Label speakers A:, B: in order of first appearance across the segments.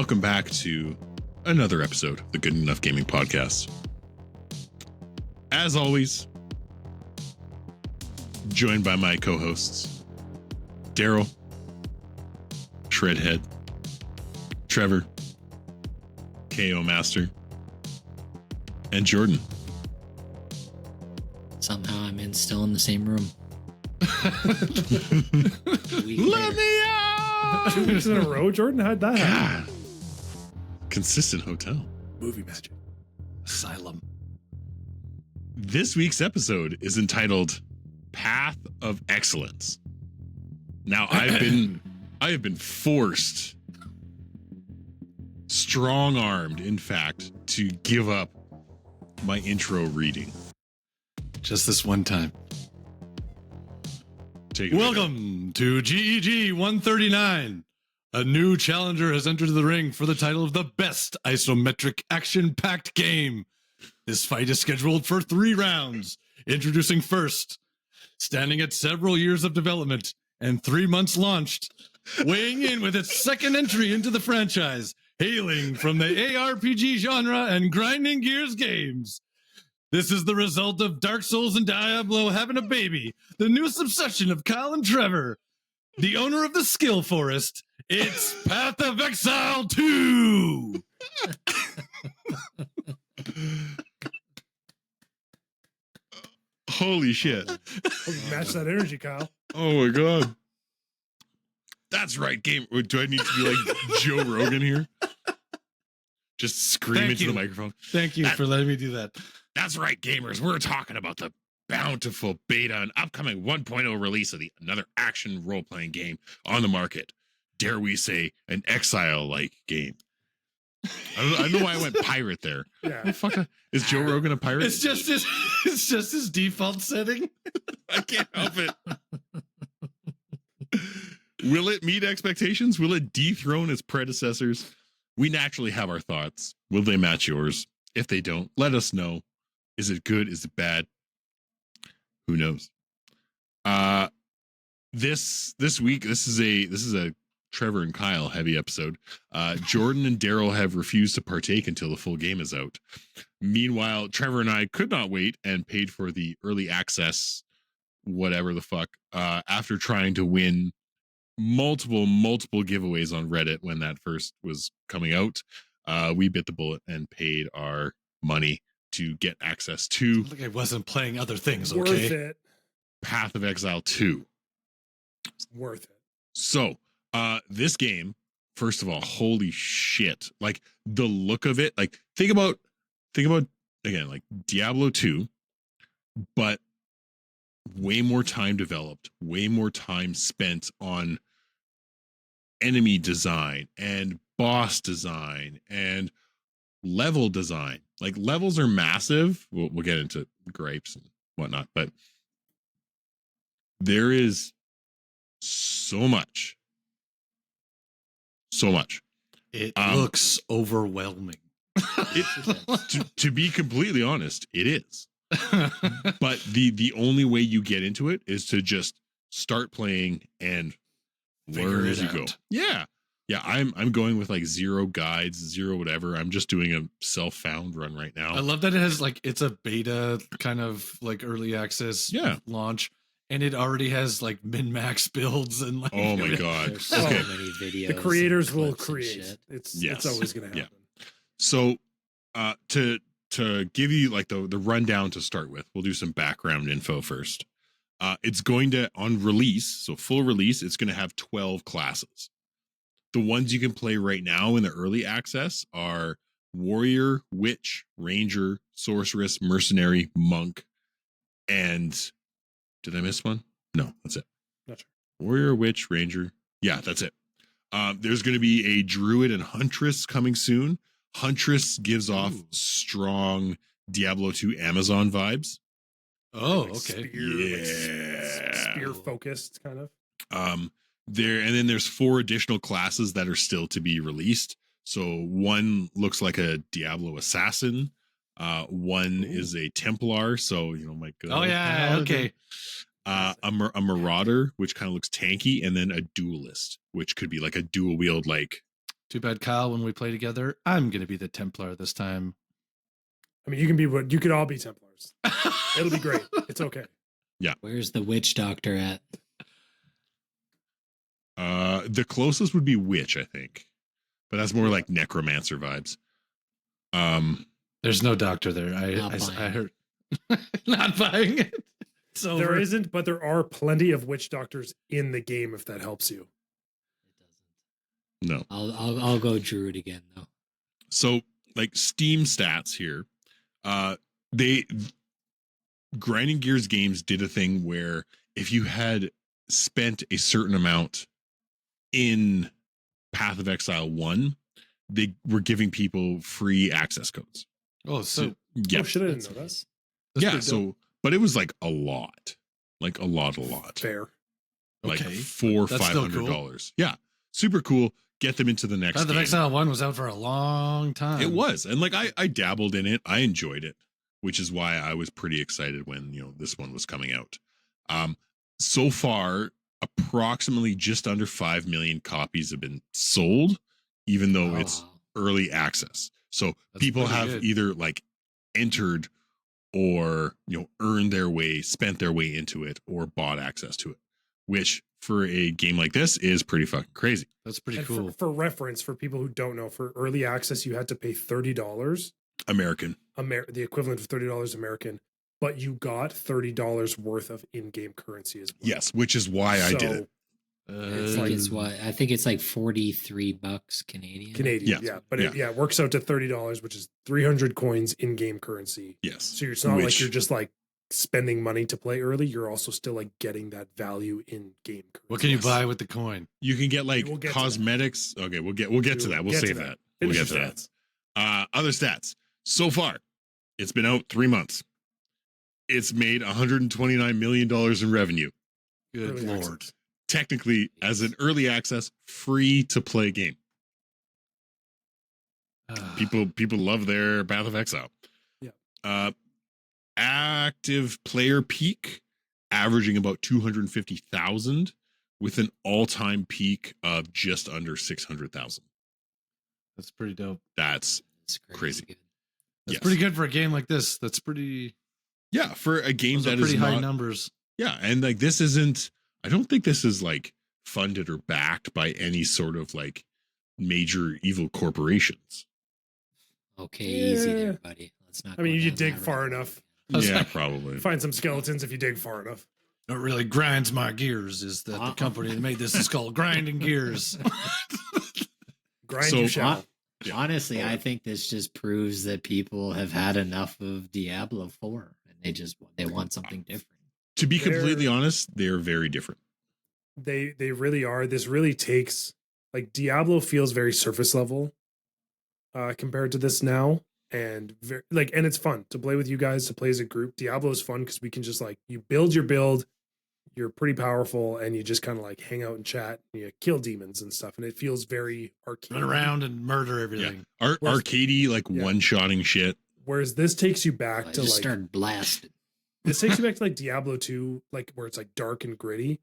A: welcome back to another episode of the Good Enough Gaming Podcast. As always, joined by my co-hosts, Daryl, Shredhead, Trevor, KO Master, and Jordan.
B: Somehow I'm still in the same room.
A: Let me out!
C: 2 weeks in a row, Jordan? How'd that happen?
A: God. Consistent hotel.
C: Movie magic.
D: Asylum.
A: This week's episode is entitled Path of Excellence. Now, I have been forced, strong-armed, in fact, to give up my intro reading.
D: Just this one time.
A: Take it away.
D: Welcome to GEG 139. A new challenger has entered the ring for the title of the best isometric action packed game. This fight is scheduled for 3 rounds. Introducing first, standing at several years of development and 3 months launched, weighing in with its second entry into the franchise, hailing from the ARPG genre and grinding gears games. This is the result of Dark Souls and Diablo having a baby, the newest obsession of Kyle and Trevor, the owner of the Skill Forrest. It's Path of Exile 2!
A: Holy shit.
C: Match that energy, Kyle.
A: Oh my god. That's right, game. Do I need to be like Joe Rogan here? Just scream
D: Thank
A: into
D: you.
A: the microphone.
D: Thank you for letting me do that.
A: That's right, gamers. We're talking about the bountiful beta and upcoming 1.0 release of another action role-playing game on the market. Dare we say an Exile-like game? I don't know why I went pirate there.
C: Yeah.
A: Oh, fuck, is Joe Rogan a pirate?
D: It's just his default setting.
A: I can't help it. Will it meet expectations? Will it dethrone its predecessors? We naturally have our thoughts. Will they match yours? If they don't, let us know. Is it good? Is it bad? Who knows? This week, this is a Trevor and Kyle heavy episode. Jordan and Daryl have refused to partake until the full game is out. Meanwhile, Trevor and I could not wait and paid for the early access, whatever the fuck, after trying to win multiple giveaways on Reddit when that first was coming out. We bit the bullet and paid our money to get access to
D: Look, I wasn't playing other things,
C: Worth
D: okay?
C: it.
A: Path of Exile 2.
C: Worth it.
A: So, this game, first of all, holy shit. Like the look of it, like think about again, like Diablo 2, but way more time developed, way more time spent on enemy design and boss design and level design. Like levels are massive. We'll get into gripes and whatnot, but there is so much.
D: It looks overwhelming.
A: To be completely honest, it is. But the only way you get into it is to just start playing and learn as you go. Yeah, I'm going with like 0 guides, 0 whatever. I'm just doing a self-found run right now.
D: I love that it has like it's a beta kind of like early access launch, and it already has like min-max builds and like
A: Oh my god.
B: There's so
A: Okay.
B: many videos.
C: The creators
B: and
C: will
B: clips and
C: create.
B: shit.
C: It's always going to happen.
A: So to give you like the rundown to start with, we'll do some background info first. It's going to, on release, so full release, it's going to have 12 classes. The ones you can play right now in the early access are Warrior, Witch, Ranger, Sorceress, Mercenary, Monk, and did I miss one? No, that's it.
C: Not sure.
A: Warrior, Witch, Ranger. Yeah, that's it. There's going to be a Druid and Huntress coming soon. Huntress gives off strong Diablo 2 Amazon vibes.
D: Oh,
C: Like
D: okay.
C: Spear focused, kind of.
A: There and then there's 4 additional classes that are still to be released. So one looks like a Diablo assassin. One is a Templar, so might go.
D: Oh yeah,
A: paladin.
D: okay.
A: A Marauder, which kind of looks tanky, and then a Duelist, which could be like a dual wield, like
D: Too bad, Kyle, when we play together, I'm going to be the Templar this time.
C: I mean, you could all be Templars. It'll be great. It's okay.
B: Where's the witch doctor at?
A: The closest would be witch, I think, but that's more like necromancer vibes.
D: There's no doctor there. I heard. Not buying it. So
C: There isn't, but there are plenty of witch doctors in the game if that helps you.
B: It doesn't.
A: No.
B: I'll go druid again though.
A: So like Steam stats here, they Grinding Gears games did a thing where if you had spent a certain amount in Path of Exile 1, they were giving people free access codes.
D: Oh, so
A: Yeah.
C: Oh, shit, I didn't
B: That's
C: know that.
B: nice.
A: Yeah,
D: pretty
A: so
D: dope.
A: but it was like a lot. Like a lot.
C: Fair.
A: Like
D: Okay.
A: $400,
D: That's still
A: $500.
D: cool.
A: Yeah. Super cool. Get them into the next
D: Path of
A: game.
D: Exile 1 was out for a long time.
A: It was. And like I dabbled in it. I enjoyed it, which is why I was pretty excited when, this one was coming out. So far, approximately just under 5 million copies have been sold, even though
B: Oh,
A: it's early access. So
D: That's
A: people
D: pretty
A: have
D: good.
A: either like entered or, earned their way, spent their way into it, or bought access to it, which for a game like this is pretty fucking crazy.
D: That's pretty
C: And
D: cool.
C: for reference, for people who don't know, for early access, you had to pay $30,
A: American.
C: the equivalent of $30 American, but you got $30 worth of in-game currency as well.
A: Yes, which is why I did
C: So,
A: it.
B: I think it's like $43 Canadian.
C: Canadian,
A: Yeah.
C: yeah. But it works out to $30, which is 300 coins in-game currency.
A: Yes.
C: So it's not like
A: Which-
C: you're just like spending money to play early. You're also still like getting that value in game currency.
D: What can you
A: Yes.
D: buy with the coin?
A: You can get like
C: We'll get to that.
A: cosmetics. Okay, we'll get to that. We'll
C: get to
A: save
C: that.
A: that. We'll
C: Finish
A: get
C: your
A: to that.
C: stats.
A: Other stats. So far, it's been out 3 months. It's made $129 million in revenue.
D: Good
C: Early
D: lord.
C: access.
A: Technically, as an early access, free to play game. People love their Path of Exile.
C: Yeah.
A: Active player peak averaging about 250,000 with an all-time peak of just under 600,000.
D: That's pretty dope.
A: That's
B: It's
A: Crazy.
B: good.
D: That's
A: yes.
D: pretty good for a game like this. That's pretty.
A: Yeah, for a game
D: Those are
A: that is
D: pretty high
A: not,
D: numbers.
A: yeah, and like this isn't, I don't think this is like funded or backed by any sort of like major evil corporations.
B: Okay, easy
C: Yeah.
B: there, buddy. Let's not.
C: I mean,
B: go
C: you
B: down
C: dig
B: that
C: far
B: road
C: enough.
B: again.
D: was
A: Yeah,
D: like-
A: probably.
C: Find some skeletons if you dig far enough.
D: What really grinds my gears is that the company that made this is called Grinding Gears.
C: Grind
A: So-
C: you shall.
A: Yeah.
B: Honestly, I think this just proves that people have had enough of Diablo 4 and they want something different.
A: To be
C: They're-
A: completely honest, they're very different.
C: They really are. This really takes like Diablo feels very surface level compared to this now, and and it's fun to play with you guys, to play as a group. Diablo is fun because we can just like you build your build, you're pretty powerful, and you just kind of like hang out and chat, and you kill demons and stuff, and it feels very arcade.
D: Run around and murder everything.
C: Whereas-
A: Arcadey, like
C: Yeah.
A: one-shotting shit.
C: Whereas this takes you back
B: I
C: to
B: just
C: like
B: started blasting.
C: this takes you back to like Diablo 2, like where it's like dark and gritty,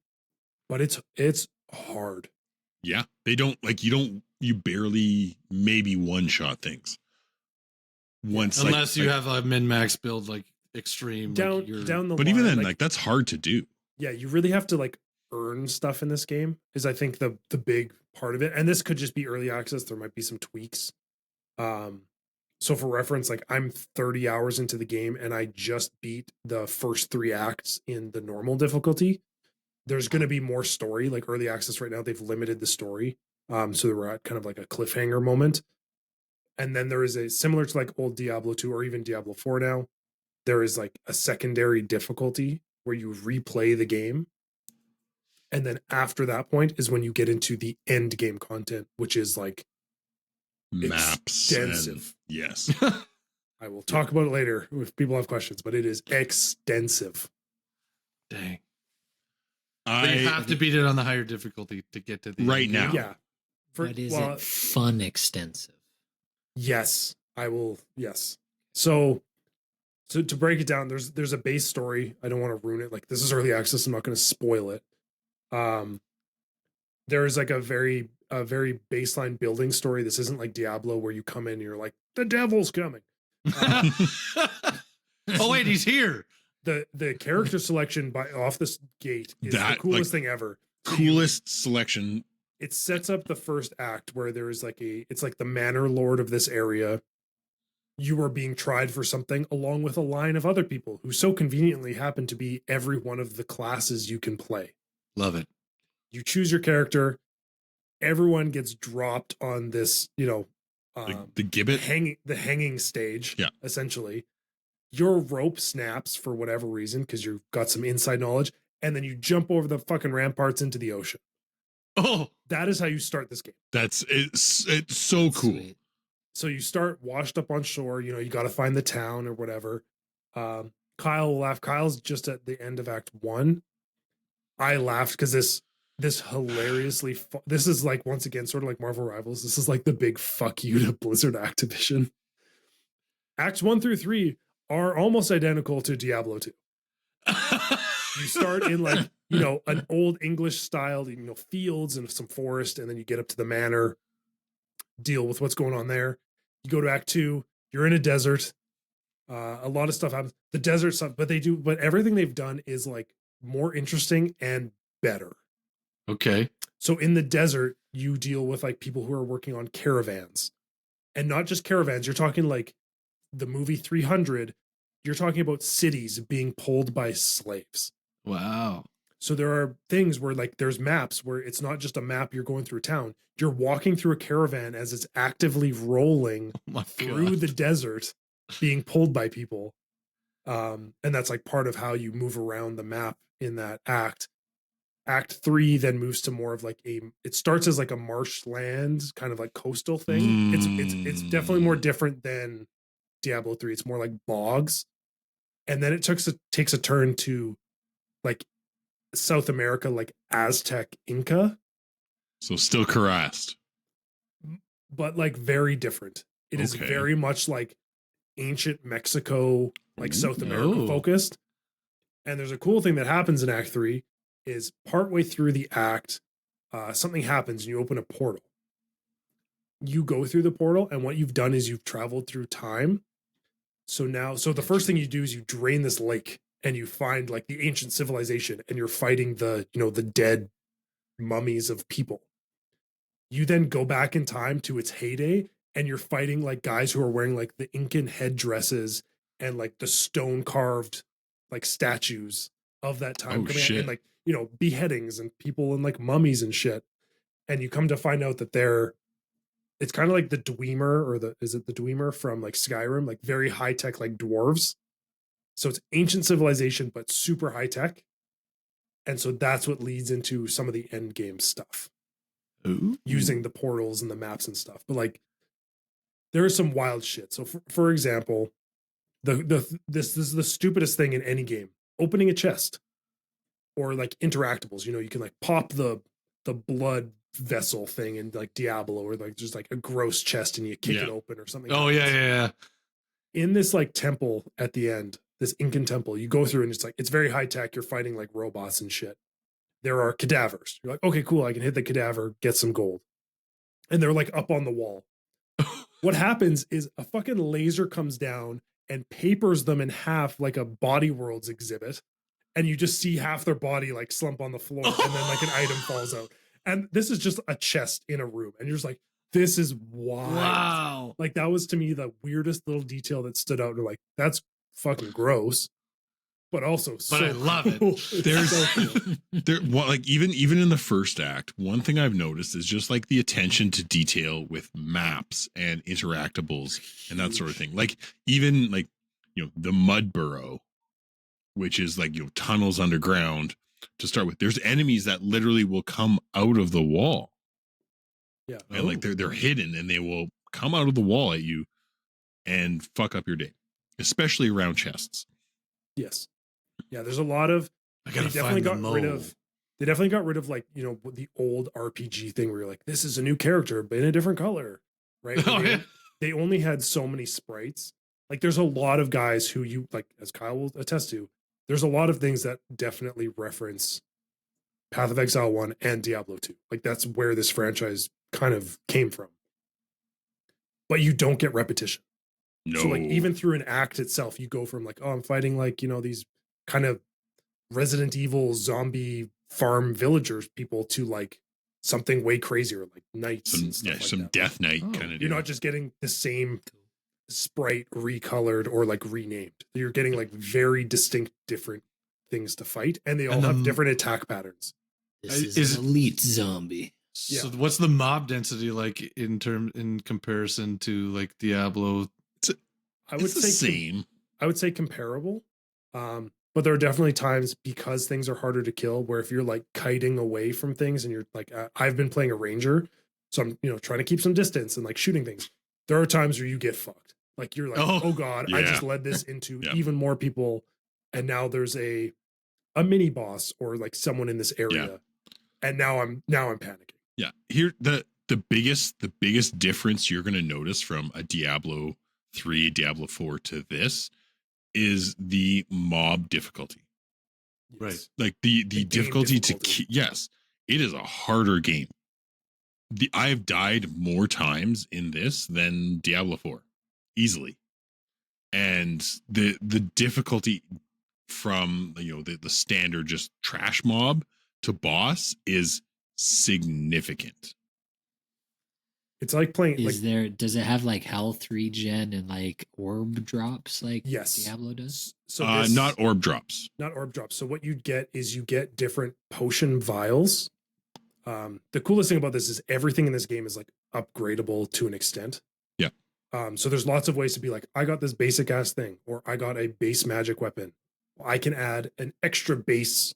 C: but it's hard.
A: Yeah, they don't like you barely maybe one-shot things. Once, like-
D: Unless you
A: like-
D: have a min-max build like extreme.
C: Down
D: like
C: down the
A: but
C: line,
A: even then, like that's hard to do.
C: yeah, you really have to like earn stuff in this game is I think the big part of it. And this could just be early access. There might be some tweaks. So for reference, like I'm 30 hours into the game and I just beat the first 3 acts in the normal difficulty. There's going to be more story, like early access right now. They've limited the story. So we're at kind of like a cliffhanger moment. And then there is a similar to like old Diablo 2 or even Diablo 4 now. There is like a secondary difficulty where you replay the game. And then after that point is when you get into the end game content, which is like
A: Maps.
C: extensive.
A: And, yes.
C: I will talk about it later if people have questions, but it is extensive.
D: Dang. But you
A: I
D: have to beat it on the higher difficulty to get to the
A: Right
D: end
A: now.
D: game.
C: Yeah.
B: But is it fun extensive?
C: Yes, I will. Yes. So to break it down, there's a base story. I don't want to ruin it. Like this is early access. I'm not going to spoil it. There is like a very a very baseline building story. This isn't like Diablo where you come in and you're like, the devil's coming.
D: Oh wait, he's here.
C: The character selection by off this gate is
A: That,
C: the coolest
A: like,
C: thing ever. So
A: Coolest selection.
C: it sets up the first act where there is like it's like the manor lord of this area. You are being tried for something along with a line of other people who so conveniently happen to be every one of the classes you can play.
D: Love it.
C: You choose your character. Everyone gets dropped on this,
A: The gibbet.
C: the hanging stage.
A: Yeah.
C: Essentially, your rope snaps for whatever reason because you've got some inside knowledge, and then you jump over the fucking ramparts into the ocean.
D: Oh,
C: That is how you start this game.
A: It's so cool.
B: Sweet.
C: So you start washed up on shore. You got to find the town or whatever. Kyle will laugh. Kyle's just at the end of Act 1. I laughed because this hilariously this is like, once again, sort of like Marvel Rivals. This is like the big fuck you to Blizzard Activision. Acts 1 through 3 are almost identical to Diablo 2. You start in like, an old English style, fields and some forest, and then you get up to the manor, deal with what's going on there. You go to Act 2, you're in a desert. A lot of stuff happens. The desert stuff, but everything they've done is like more interesting and better.
D: okay.
C: So in the desert, you deal with like people who are working on caravans, and not just caravans. You're talking like the movie 300. You're talking about cities being pulled by slaves.
D: Wow.
C: So there are things where like there's maps where it's not just a map you're going through a town. You're walking through a caravan as it's actively rolling
D: Oh my
C: through
D: God.
C: the desert, being pulled by people. And that's like part of how you move around the map in that act. Act 3 then moves to more of like it starts as like a marshland kind of like coastal thing. It's definitely more different than Diablo 3. It's more like bogs. And then it takes a turn to like South America, like Aztec Inca,
A: So still harassed.
C: but like very different. It is
A: Okay.
C: very much like ancient Mexico, like South America
D: Oh.
C: focused. And there's a cool thing that happens in Act 3 is partway through the act, something happens and you open a portal. You go through the portal, and what you've done is you've traveled through time. So the first thing you do is you drain this lake and you find like the ancient civilization, and you're fighting the dead mummies of people. You then go back in time to its heyday, and you're fighting like guys who are wearing like the Incan headdresses and like the stone carved like statues of that time.
A: Oh,
C: coming out,
A: shit.
C: and like, beheadings and people and like mummies and shit. And you come to find out that it's kind of like the Dwemer, or is it the Dwemer from like Skyrim, like very high tech, like dwarves. So it's ancient civilization, but super high tech. And so that's what leads into some of the end game stuff,
D: Ooh.
C: using the portals and the maps and stuff. But like, there is some wild shit. So for example, this is the stupidest thing in any game: opening a chest, or like interactables. You can like pop the blood vessel thing in like Diablo, or like just like a gross chest and you kick it open or something.
D: Oh yeah.
C: In this like temple at the end, this Incan temple, you go through and it's very high tech. You're fighting like robots and shit. There are cadavers. You're like, okay, cool. I can hit the cadaver, get some gold. And they're like up on the wall. What happens is a fucking laser comes down and papers them in half like a Body Worlds exhibit. And you just see half their body like slump on the floor, and then like an item falls out. And this is just a chest in a room. And you're just like, this is wild.
D: Wow.
C: Like, that was to me the weirdest little detail that stood out. Like, that's fucking gross, but also so
D: I love it.
C: cool. It's
A: There's
C: so cool.
A: like even in the first act, one thing I've noticed is just like the attention to detail with maps and interactables and that sort of thing. Like even like the mud burrow, which is like tunnels underground to start with. There's enemies that literally will come out of the wall,
C: Yeah.
A: and like they're hidden, and they will come out of the wall at you and fuck up your day, especially around chests.
C: Yes. Yeah. There's a lot of,
D: I
C: they
D: gotta
C: definitely
D: find the
C: got rid
D: mole.
C: of, they definitely got rid of like, the old RPG thing where you're like, this is a new character, but in a different color. Right.
D: Oh, yeah.
C: They only had so many sprites. Like there's a lot of guys who you like, as Kyle will attest to, there's a lot of things that definitely reference Path of Exile 1 and Diablo 2. Like that's where this franchise kind of came from. But you don't get repetition.
A: No.
C: So like even through an act itself, you go from like, oh, I'm fighting like, these kind of Resident Evil zombie farm villagers people to like something way crazier, like knights and stuff like
A: some
C: that.
A: Death Knight
D: Oh,
A: kind of.
C: You're not just getting the same sprite recolored or like renamed. You're getting like very distinct different things to fight, and they all have different attack patterns.
B: This is an elite zombie.
D: So what's the mob density like in comparison to like Diablo?
C: I would say
A: same.
C: I would say comparable. But there are definitely times, because things are harder to kill, where if you're like kiting away from things and you're like, I've been playing a ranger, so I'm, trying to keep some distance and like shooting things. There are times where you get fucked. Like you're like, oh God, I just led this into even more people. And now there's a mini boss or like someone in this area. And now I'm panicking.
A: Yeah. Here, the biggest difference you're going to notice from a Diablo 3, Diablo 4 to this is the mob difficulty.
D: Right.
A: Like the difficulty to yes, it is a harder game. I've died more times in this than Diablo 4 easily. And the difficulty from the standard just trash mob to boss is significant.
C: It's like playing.
B: Does it have like health regen and like orb drops like Diablo does?
C: So
A: not orb drops.
C: Not orb drops. So what you'd get is you get different potion vials. The coolest thing about this is everything in this game is like upgradable to an extent.
A: Yeah.
C: So there's lots of ways to be like, I got this basic ass thing, or I got a base magic weapon. I can add an extra base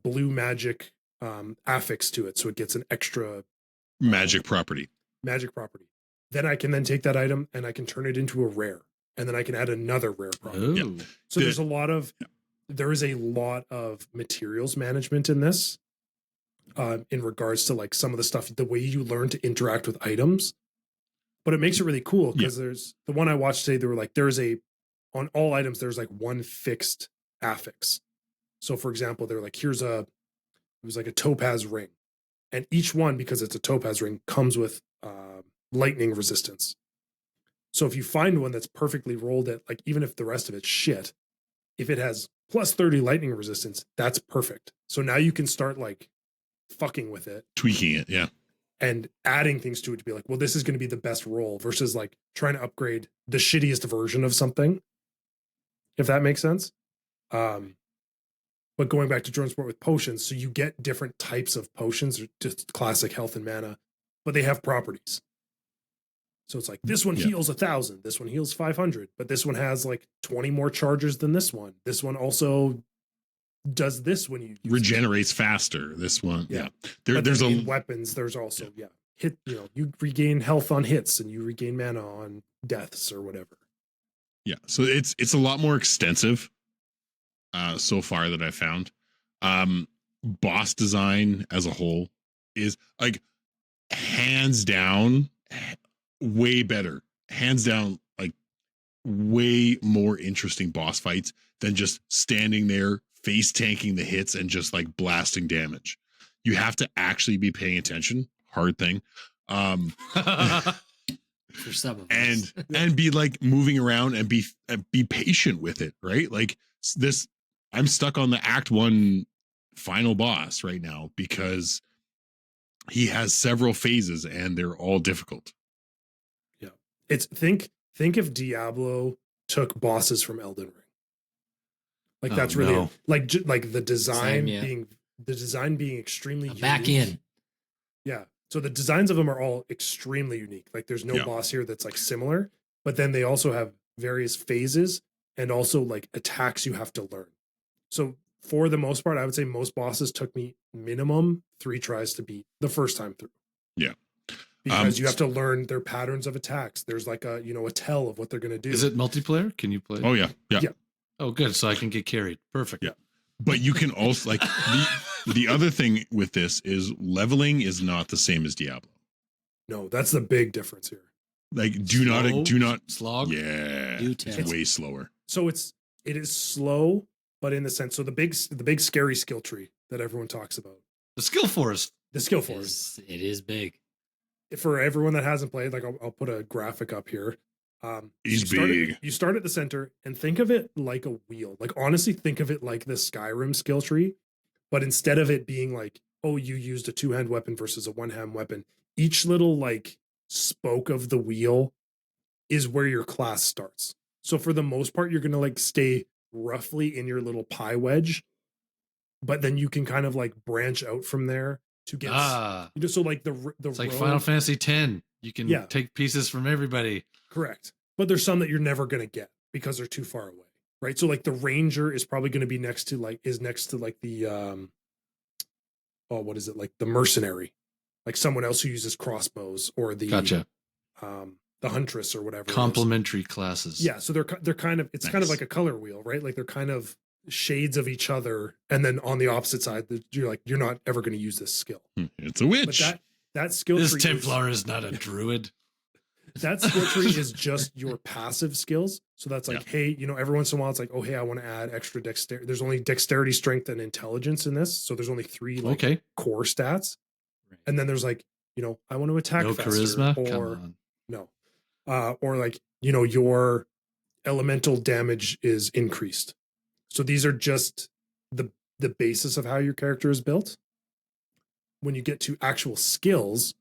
C: blue magic affix to it, so it gets an extra
A: magic property.
C: Then I can take that item and I can turn it into a rare, and then I can add another rare property.
D: Oh.
C: So there is a lot of materials management in this, in regards to like some of the stuff, the way you learn to interact with items. But it makes it really cool because there's the one I watched today. They were like, on all items, there's like one fixed affix. So for example, they're like, it was like a topaz ring. And each one, because it's a topaz ring, comes with lightning resistance. So if you find one that's perfectly rolled at, like, even if the rest of it's shit, if it has plus 30 lightning resistance, that's perfect. So now you can start like fucking with it,
A: tweaking it,
C: and adding things to it to be like, well, this is going to be the best roll, versus like trying to upgrade the shittiest version of something, if that makes sense. But going back to drone sport with potions, so you get different types of potions, or just classic health and mana, but they have properties. So it's like, this one heals 1,000, this one heals 500, but this one has like 20 more charges than this one. This one also does this when you
A: regenerates faster. This one, there's
C: weapons. There's also hit. You regain health on hits and you regain mana on deaths or whatever.
A: Yeah, so it's a lot more extensive. So far that I found, boss design as a whole is like hands down way better, hands down, like way more interesting boss fights than just standing there face tanking the hits and just like blasting damage. You have to actually be paying attention. Hard thing.
B: For some of
A: us. And be like moving around and be patient with it, right? Like this, I'm stuck on the Act 1 final boss right now because he has several phases and they're all difficult.
C: Yeah. It's think if Diablo took bosses from Elden Ring. Like that's really like the design being extremely unique.
B: Back in.
C: Yeah. So the designs of them are all extremely unique. Like there's no boss here that's like similar, but then they also have various phases and also like attacks you have to learn. So for the most part, I would say most bosses took me minimum 3 tries to beat the first time through.
A: Yeah.
C: Because you have to learn their patterns of attacks. There's like a tell of what they're going to do.
D: Is it multiplayer? Can you play?
A: Oh yeah.
D: Oh, good. So I can get carried. Perfect.
A: Yeah. But you can also like the other thing with this is leveling is not the same as Diablo.
C: No, that's the big difference here.
A: Like do not
D: slog.
A: Yeah. It's way slower.
C: So it is slow, but in the sense, so the big scary skill tree that everyone talks about.
D: The Skill Forrest.
C: The Skill Forrest.
B: It is big.
C: for everyone that hasn't played, like I'll put a graphic up here.
A: He's
C: big. You start at the center and think of it like a wheel. Like honestly, think of it like the Skyrim skill tree, but instead of it being like, oh, you used a 2-hand weapon versus a 1-hand weapon, each little like spoke of the wheel is where your class starts. So for the most part, you're gonna like stay roughly in your little pie wedge, but then you can kind of like branch out from there to get so like the
D: it's like Final Fantasy X. You can take pieces from everybody.
C: Correct. But there's some that you're never going to get because they're too far away. Right. So like the ranger is probably going to be next to like the what is it? Like the mercenary, like someone else who uses crossbows, or the the huntress or whatever.
D: Complementary classes.
C: Yeah. So they're kind of, it's kind of like a color wheel, right? Like they're kind of shades of each other. And then on the opposite side, you're not ever going to use this skill.
A: It's a witch.
C: But that skill
D: this
C: tree
D: Templar is not a druid.
C: That skill tree is just your passive skills. So that's like, hey, every once in a while it's like, oh, hey, I want to add extra dexterity. There's only dexterity, strength, and intelligence in this. So there's only 3 core stats. Right. And then there's like, I want to attack faster,
D: charisma?
C: or
D: come on.
C: No. Or like, your elemental damage is increased. So these are just the basis of how your character is built. When you get to actual skills,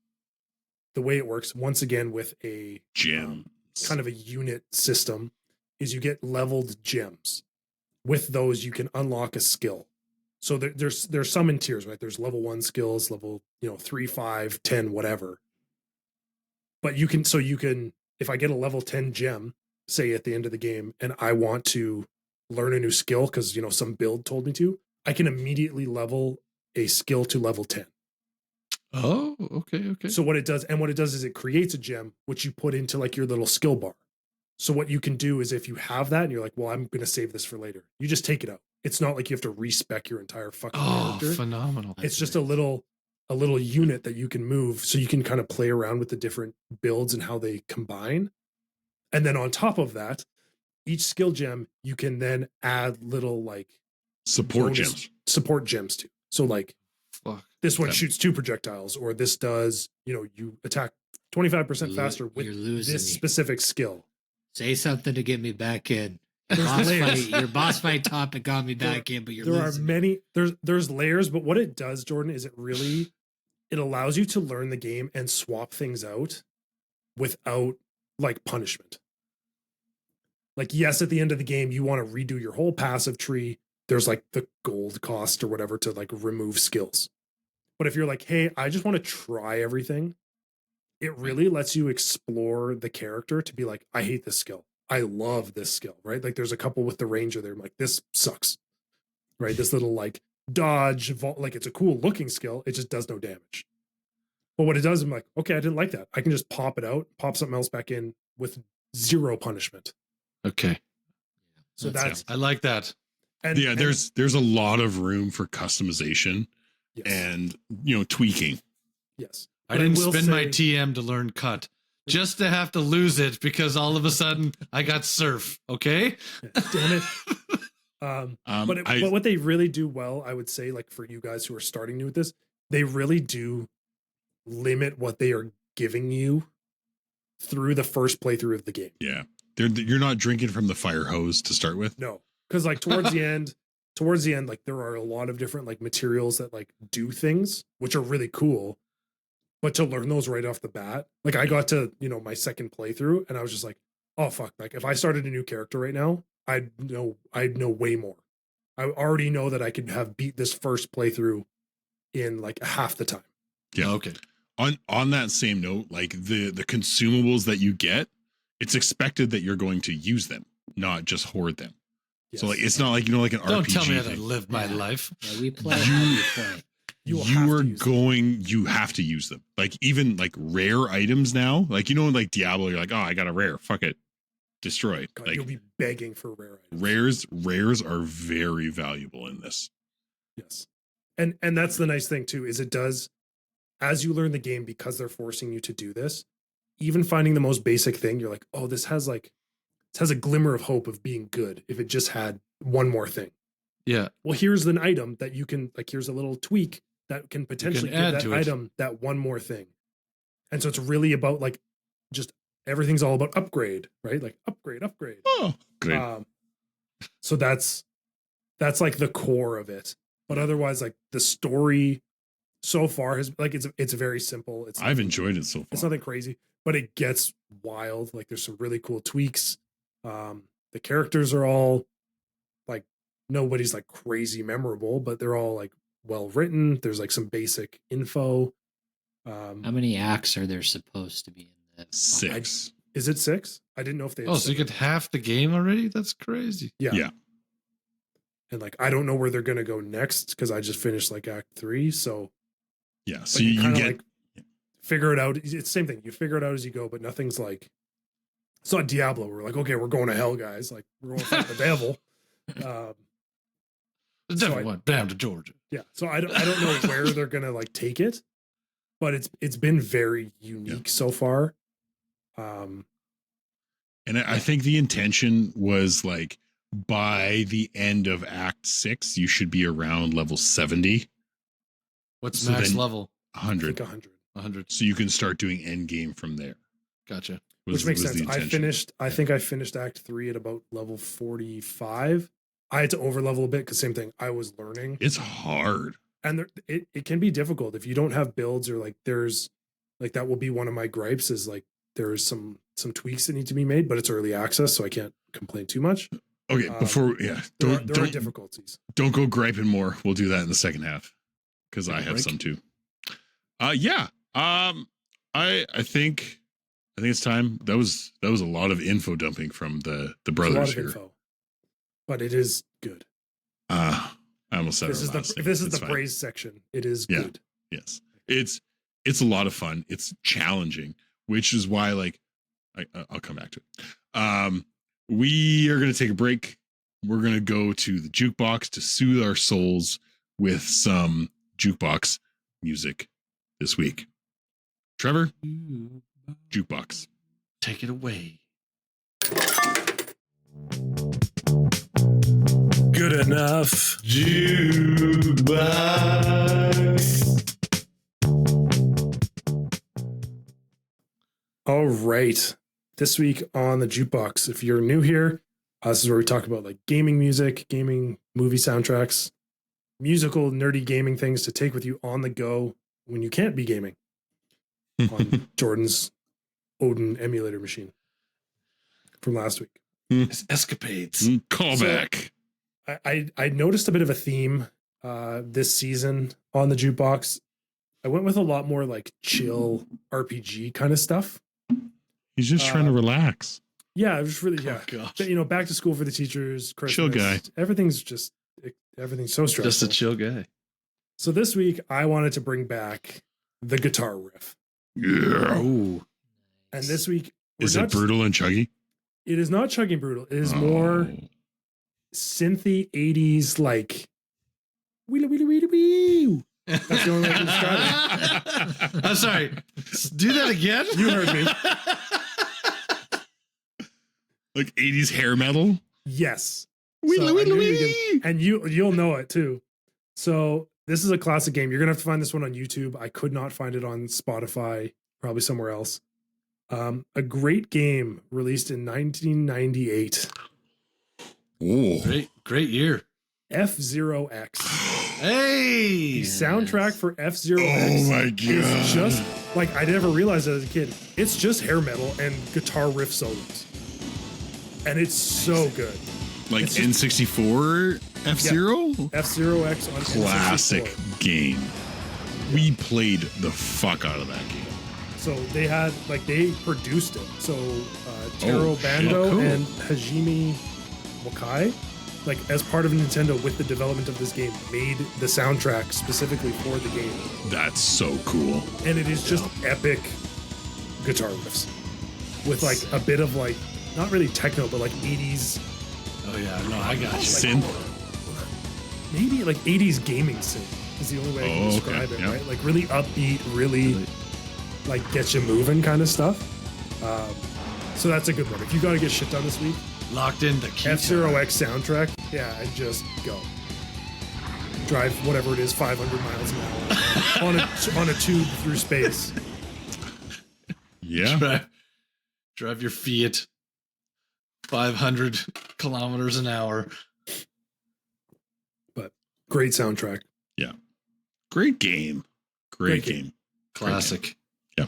C: the way it works, once again, with a
A: gem,
C: kind of a unit system, is you get leveled gems. With those, you can unlock a skill. So there's some in tiers, right? There's level 1 skills, level 3, 5, 10, whatever. But you can, if I get a level 10 gem, say at the end of the game, and I want to learn a new skill because some build told me to, I can immediately level a skill to level 10.
D: Oh, okay.
C: So what it does is it creates a gem, which you put into like your little skill bar. So what you can do is, if you have that and you're like, well, I'm going to save this for later, you just take it out. It's not like you have to respec your entire fucking character.
D: Phenomenal.
C: It's just a little unit that you can move, so you can kind of play around with the different builds and how they combine. And then on top of that, each skill gem, you can then add little like
A: support gems
C: to. So like, this one shoots 2 projectiles, or this does, you attack 25% faster with this specific skill.
B: Say something to get me back in. Your boss fight topic got me back in, but
C: there's layers, but what it does, Jordan, is it allows you to learn the game and swap things out without like punishment. Like, yes, at the end of the game, you want to redo your whole passive tree. There's like the gold cost or whatever to like remove skills. But if you're like, hey, I just want to try everything, it really lets you explore the character to be like, I hate this skill. I love this skill, right? Like there's a couple with the ranger there. I'm like, this sucks, right? This little like dodge, like it's a cool looking skill. It just does no damage. But what it does, I'm like, okay, I didn't like that. I can just pop it out, pop something else back in with 0 punishment.
D: Okay.
C: So
D: I like that.
A: And there's a lot of room for customization and tweaking.
C: Yes.
D: I didn't spend my TM to learn cut just to have to lose it because all of a sudden I got surf. Okay.
C: Damn it. But what they really do well, I would say, like for you guys who are starting new with this, they really do limit what they are giving you through the first playthrough of the game.
A: Yeah. You're not drinking from the fire hose to start with.
C: No. Because like towards the end, like there are a lot of different like materials that like do things, which are really cool. But to learn those right off the bat, like I got to, my second playthrough and I was just like, oh fuck, like if I started a new character right now, I'd know way more. I already know that I could have beat this first playthrough in like half the time.
A: Yeah. Okay. On that same note, like the consumables that you get, it's expected that you're going to use them, not just hoard them. Yes. So like it's not like like an RPG.
D: Don't tell me how to live my life.
B: Yeah, we play.
A: You have to use them. Like even like rare items now, like like Diablo, you're like, oh, I got a rare, fuck it, destroy.
C: God,
A: like
C: you'll be begging for rare items.
A: Rares are very valuable in this.
C: Yes, and that's the nice thing too, is it does, as you learn the game, because they're forcing you to do this. Even finding the most basic thing, you're like, oh, this has a glimmer of hope of being good if it just had one more thing.
D: Yeah.
C: Well, here's an item that you can, like, here's a little tweak that can potentially give that item that one more thing. And so it's really about like just everything's all about upgrade, right? Like upgrade.
A: Oh, great.
C: So that's like the core of it. But otherwise, like the story so far has like it's very simple.
A: I've enjoyed it so far.
C: It's nothing crazy, but it gets wild. Like there's some really cool tweaks. The characters are all like nobody's like crazy memorable, but they're all like well written. There's like some basic info.
B: How many acts are there supposed to be in this?
A: 6.
C: Is it 6? I didn't know if they had
D: Oh, so you
C: 7.
D: get half the game already? That's crazy.
A: Yeah.
C: And like I don't know where they're gonna go next because I just finished like Act 3. So
A: Yeah. So
C: like,
A: you
C: kinda,
A: get
C: like figure it out. It's the same thing. You figure it out as you go, but nothing's like it's not Diablo. We're like, okay, we're going to hell, guys. Like we're going to fight the devil.
D: The
C: So
D: devil
C: I-
D: went down to Georgia.
C: Yeah. So I don't know where they're gonna like take it, but it's been very unique so far.
A: And I think the intention was like by the end of Act 6, you should be around level 70,
D: What's
A: So
D: max
A: then-
D: level?
C: I think
A: 100.
C: 100.
D: 100.
A: So you can start doing end game from there.
D: Gotcha.
C: Which makes
A: was
C: sense.
A: the
C: I
A: intention.
C: think I finished Act 3 at about level 45. I had to over level a bit because same thing. I was learning,
A: It's hard.
C: and it can be difficult if you don't have builds or like there's like that will be one of my gripes is like there's some tweaks that need to be made, but it's early access, so I can't complain too much.
A: Okay, before
C: There
A: don't
C: are difficulties.
A: don't go griping more. We'll do that in the second half because I have
D: break.
A: some too. Yeah. I think it's time. That was a lot of info dumping from the
C: There's a lot
A: brothers
C: of
A: here.
C: info, but it is good.
A: I almost said
C: This
A: it
C: is
A: last
C: this is
A: It's
C: the
A: fine.
C: praise section. It is
A: Yeah.
C: good.
A: Yes, it's a lot of fun. It's challenging, which is why like I'll come back to it. We are going to take a break. We're going to go to the jukebox to soothe our souls with some jukebox music this week. Trevor, jukebox.
D: Take it away.
C: Good enough. All right. This week on the jukebox, if you're new here, this is where we talk about like gaming music, gaming movie soundtracks, musical, nerdy gaming things to take with you on the go when you can't be gaming on Jordan's Odin emulator machine from last week.
D: It's escapades.
A: Callback.
C: I noticed a bit of a theme this season on the jukebox. I went with a lot more like chill RPG kind of stuff.
A: He's just trying to relax.
C: Yeah, it was really
D: Oh, gosh.
C: But, back to school for the teachers, Christmas.
A: Chill guy.
C: Everything's so stressful.
D: Just a chill guy.
C: So this week I wanted to bring back the guitar riff.
A: Yeah.
D: Oh.
C: And this week
A: Is it brutal and chuggy?
C: It is not chugging brutal. It is more
A: Oh.
C: synthy 80s like wheelie wheelie wheelie wee. That's the only way I can describe it.
D: I'm sorry. Do that again.
C: You heard me.
A: Like 80s hair metal?
C: Yes.
A: Wheelie,
C: So I
A: wheelie,
C: knew you
A: wheelie.
C: And you'll know it too. So this is a classic game. You're gonna have to find this one on YouTube. I could not find it on Spotify, probably somewhere else. A great game released in 1998.
A: Oh.
D: Great year.
C: F-Zero X.
D: Hey.
C: The soundtrack for F-Zero X
A: Oh my
C: is
A: god.
C: just like I never realized that as a kid. It's just hair metal and guitar riff solos. And it's so good.
A: Like
C: it's just-
A: N64 F-Zero?
C: F-Zero X on
A: Classic
C: N64.
A: game. We played the fuck out of that game.
C: So they produced it. So Taro
A: Oh, shit.
C: Bando
A: Cool.
C: and Hajime Wakai, like as part of Nintendo with the development of this game, made the soundtrack specifically for the game.
A: That's so cool.
C: And it is just epic guitar riffs with like a bit of like not really techno, but like 80s,
D: Oh yeah. No, I got you.
A: Synth.
C: maybe like 80s gaming synth is the only way I can
A: Oh, okay.
C: describe it,
A: Yeah.
C: right? Like really upbeat, really like get you moving kind of stuff. So that's a good one. If you got to get shit done this week,
D: Locked in the key.
C: F-Zero X soundtrack, yeah, and just go. Drive whatever it is, 500 miles an hour on a tube through space.
A: Yeah.
D: Drive your Fiat 500 kilometers an hour.
C: But great soundtrack.
A: Great game. Great game.
D: Classic.
A: Yeah.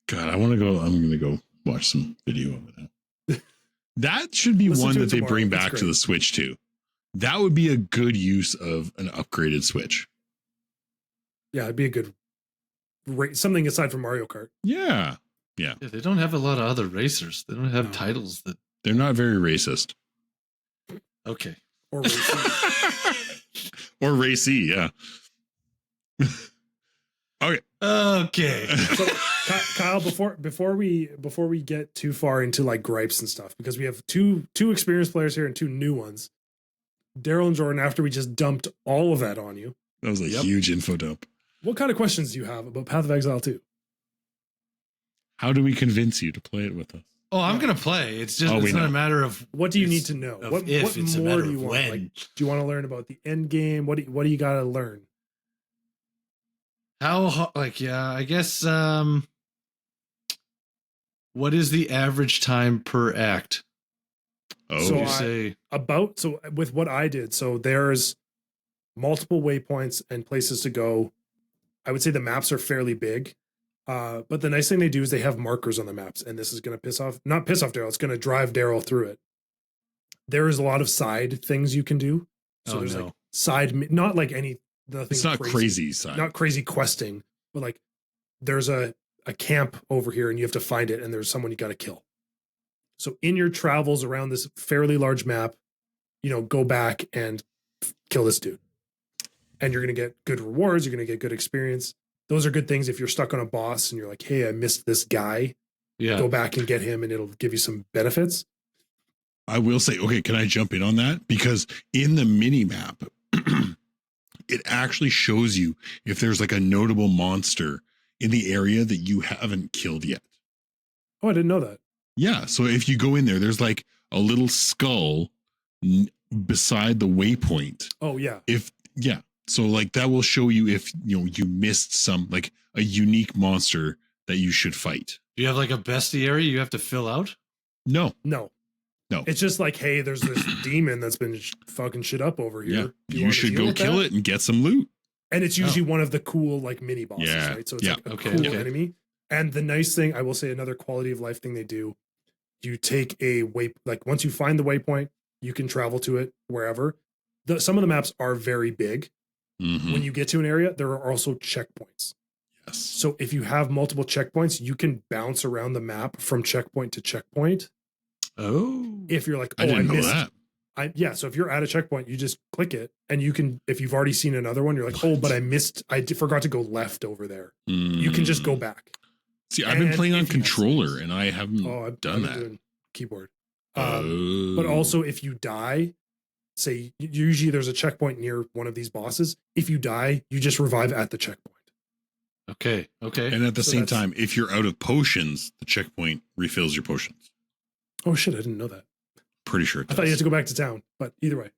A: God, I want to go. I'm going to go watch some video of it now. That should be
C: Listen
A: one
C: to
A: that
C: it
A: they
C: tomorrow.
A: bring
C: It's
A: back to
C: great.
A: the Switch too. That would be a good use of an upgraded Switch.
C: Yeah, it'd be a good something aside from Mario Kart.
A: Yeah.
D: Yeah, they don't have a lot of other racers. They don't have
C: No.
D: titles that.
A: They're not very racist.
D: Okay.
C: Or racing.
A: Or racy, yeah. Okay.
D: Okay.
C: So Kyle, before we get too far into like gripes and stuff, because we have two experienced players here and two new ones. Daryl and Jordan, after we just dumped all of that on you,
A: That was a huge info dump.
C: what kind of questions do you have about Path of Exile 2?
A: How do we convince you to play it with us?
D: Oh, I'm gonna play. It's just
A: Oh, we
D: it's not
A: know.
D: a matter of
C: What do you
D: It's
C: need to know?
D: of
C: What
D: if, it's a
C: more
D: matter
C: do you
D: of
C: want?
D: when.
C: Like, do you want to learn about the end game? What do you got to learn?
D: I guess what is the average time per act?
A: Oh,
C: So
D: Would you
C: I-
D: say
C: So with what I did, so there's multiple waypoints and places to go. I would say the maps are fairly big. But the nice thing they do is they have markers on the maps, and this is going to not piss off Daryl. It's going to drive Daryl through it. There is a lot of side things you can do. So
D: Oh,
C: there's
D: no.
C: like not like nothing.
A: it's not crazy side.
C: not crazy questing, but like there's a camp over here and you have to find it, and there's someone you got to kill. So in your travels around this fairly large map, go back and kill this dude. And you're going to get good rewards. You're going to get good experience. Those are good things if you're stuck on a boss and you're like, hey, I missed this guy.
D: yeah?
C: Go back and get him and it'll give you some benefits.
A: I will say, okay, can I jump in on that? Because in the mini map, it actually shows you if there's like a notable monster in the area that you haven't killed yet.
C: Oh, I didn't know that.
A: Yeah. So if you go in there, there's like a little skull beside the waypoint.
C: Oh, yeah.
A: So like that will show you if you missed some like a unique monster that you should fight.
D: Do you have like a bestiary you have to fill out?
A: No.
C: No.
A: No.
C: It's just like, hey, there's this demon that's been fucking shit up over here.
A: Yeah.
C: Do
A: You
C: wanna
A: should
C: deal
A: go
C: with
A: kill
C: that?
A: it and get some loot.
C: And it's usually one of the cool like mini bosses,
A: Yeah,
C: right? So it's
A: yeah,
C: like a
D: okay,
C: cool
D: okay.
C: enemy. And the nice thing, I will say, another quality of life thing they do, you take like once you find the waypoint, you can travel to it wherever. Some of the maps are very big.
A: Mhm.
C: When you get to an area, there are also checkpoints.
A: Yes.
C: So if you have multiple checkpoints, you can bounce around the map from checkpoint to checkpoint.
D: Oh,
C: If you're like,
A: I didn't know
C: missed
A: that.
C: so if you're at a checkpoint, you just click it, and you can, if you've already seen another one, you're like, oh, but I forgot to go left over there. You can just go back.
A: See, I've been
C: And
A: playing on
C: if you have
A: controller
C: space.
A: and I haven't
C: Oh, I've
A: done
C: been
A: that.
C: doing keyboard.
A: Oh.
C: But also, if you die, say usually there's a checkpoint near one of these bosses. If you die, you just revive at the checkpoint.
D: okay.
A: And at the
C: So
A: same
C: that's-
A: time, if you're out of potions, the checkpoint refills your potions.
C: Oh shit, I didn't know that.
A: Pretty sure it
C: I thought you had
A: does.
C: to go back to town, but either way.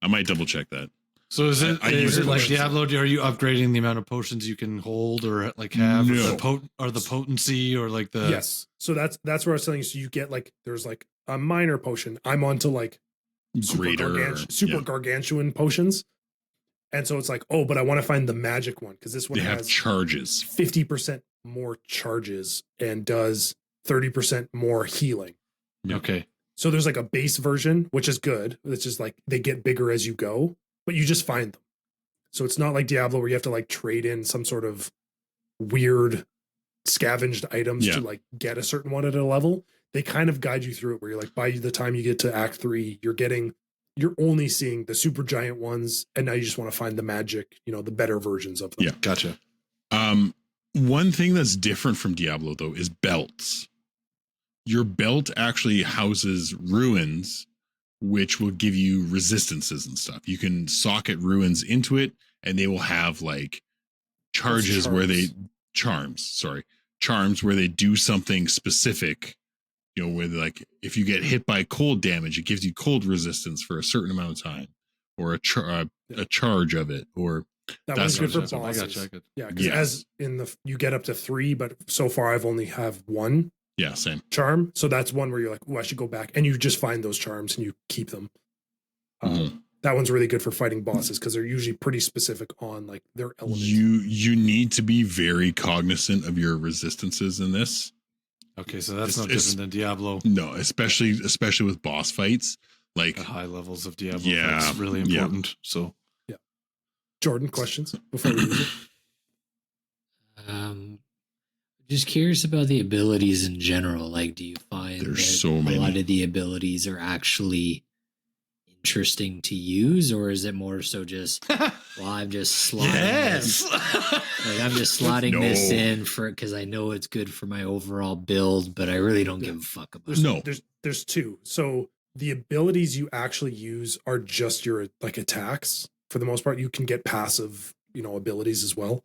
A: I might double check that.
D: So is it
A: I use
D: like
A: potions.
D: Diablo? Are you upgrading the amount of potions you can hold or like have,
A: No.
D: or the potency, or like the
C: Yes. So that's where I was telling you. So you get like there's like a minor potion. I'm on to like
A: Greater.
C: super
A: yeah.
C: gargantuan potions. And so it's like, oh, but I want to find the magic one because this one
A: They have
C: has
A: charges.
C: 50% more charges and does 30% more healing.
A: Yeah.
D: Okay.
C: So there's like a base version, which is good. It's just like they get bigger as you go, but you just find them. So it's not like Diablo where you have to like trade in some sort of weird scavenged items
A: Yeah.
C: to like get a certain one at a level. They kind of guide you through it where you're like, by the time you get to Act 3, you're only seeing the super giant ones, and now you just want to find the magic, the better versions of them.
A: Yeah.
D: Gotcha.
A: One thing that's different from Diablo though is belts. Your belt actually houses ruins, which will give you resistances and stuff. You can socket ruins into it, and they will have like charges where they charms where they do something specific. Where like if you get hit by cold damage, it gives you cold resistance for a certain amount of time, or a charge of it, or
C: That
A: That's
C: one's good for
D: gotcha.
C: bosses.
D: I got.
C: Yeah, because
A: Yeah.
C: as in the you get up to 3, but so far I've only have 1
A: Yeah, same.
C: charm. So that's one where you're like, oh, I should go back, and you just find those charms and you keep them. That one's really good for fighting bosses because they're usually pretty specific on like their element.
A: You need to be very cognizant of your resistances in this.
D: Okay, so that's
A: It's-
D: not different than Diablo.
A: No, especially with boss fights. Like,
D: The high levels of Diablo.
A: Yeah,
D: That's really
A: yeah.
D: important. So
C: Jordan, questions before we lose it?
B: Just curious about the abilities in general. Like, do you find
A: There's
B: that
A: so
B: a lot
A: many.
B: of the abilities are actually interesting to use, or is it more so just, well, I'm just slotting this, like I'm just slotting this
A: No.
B: in for because I know it's good for my overall build, but I really don't give a fuck about it.
A: No.
C: There's 2. So the abilities you actually use are just your like attacks for the most part. You can get passive, abilities as well.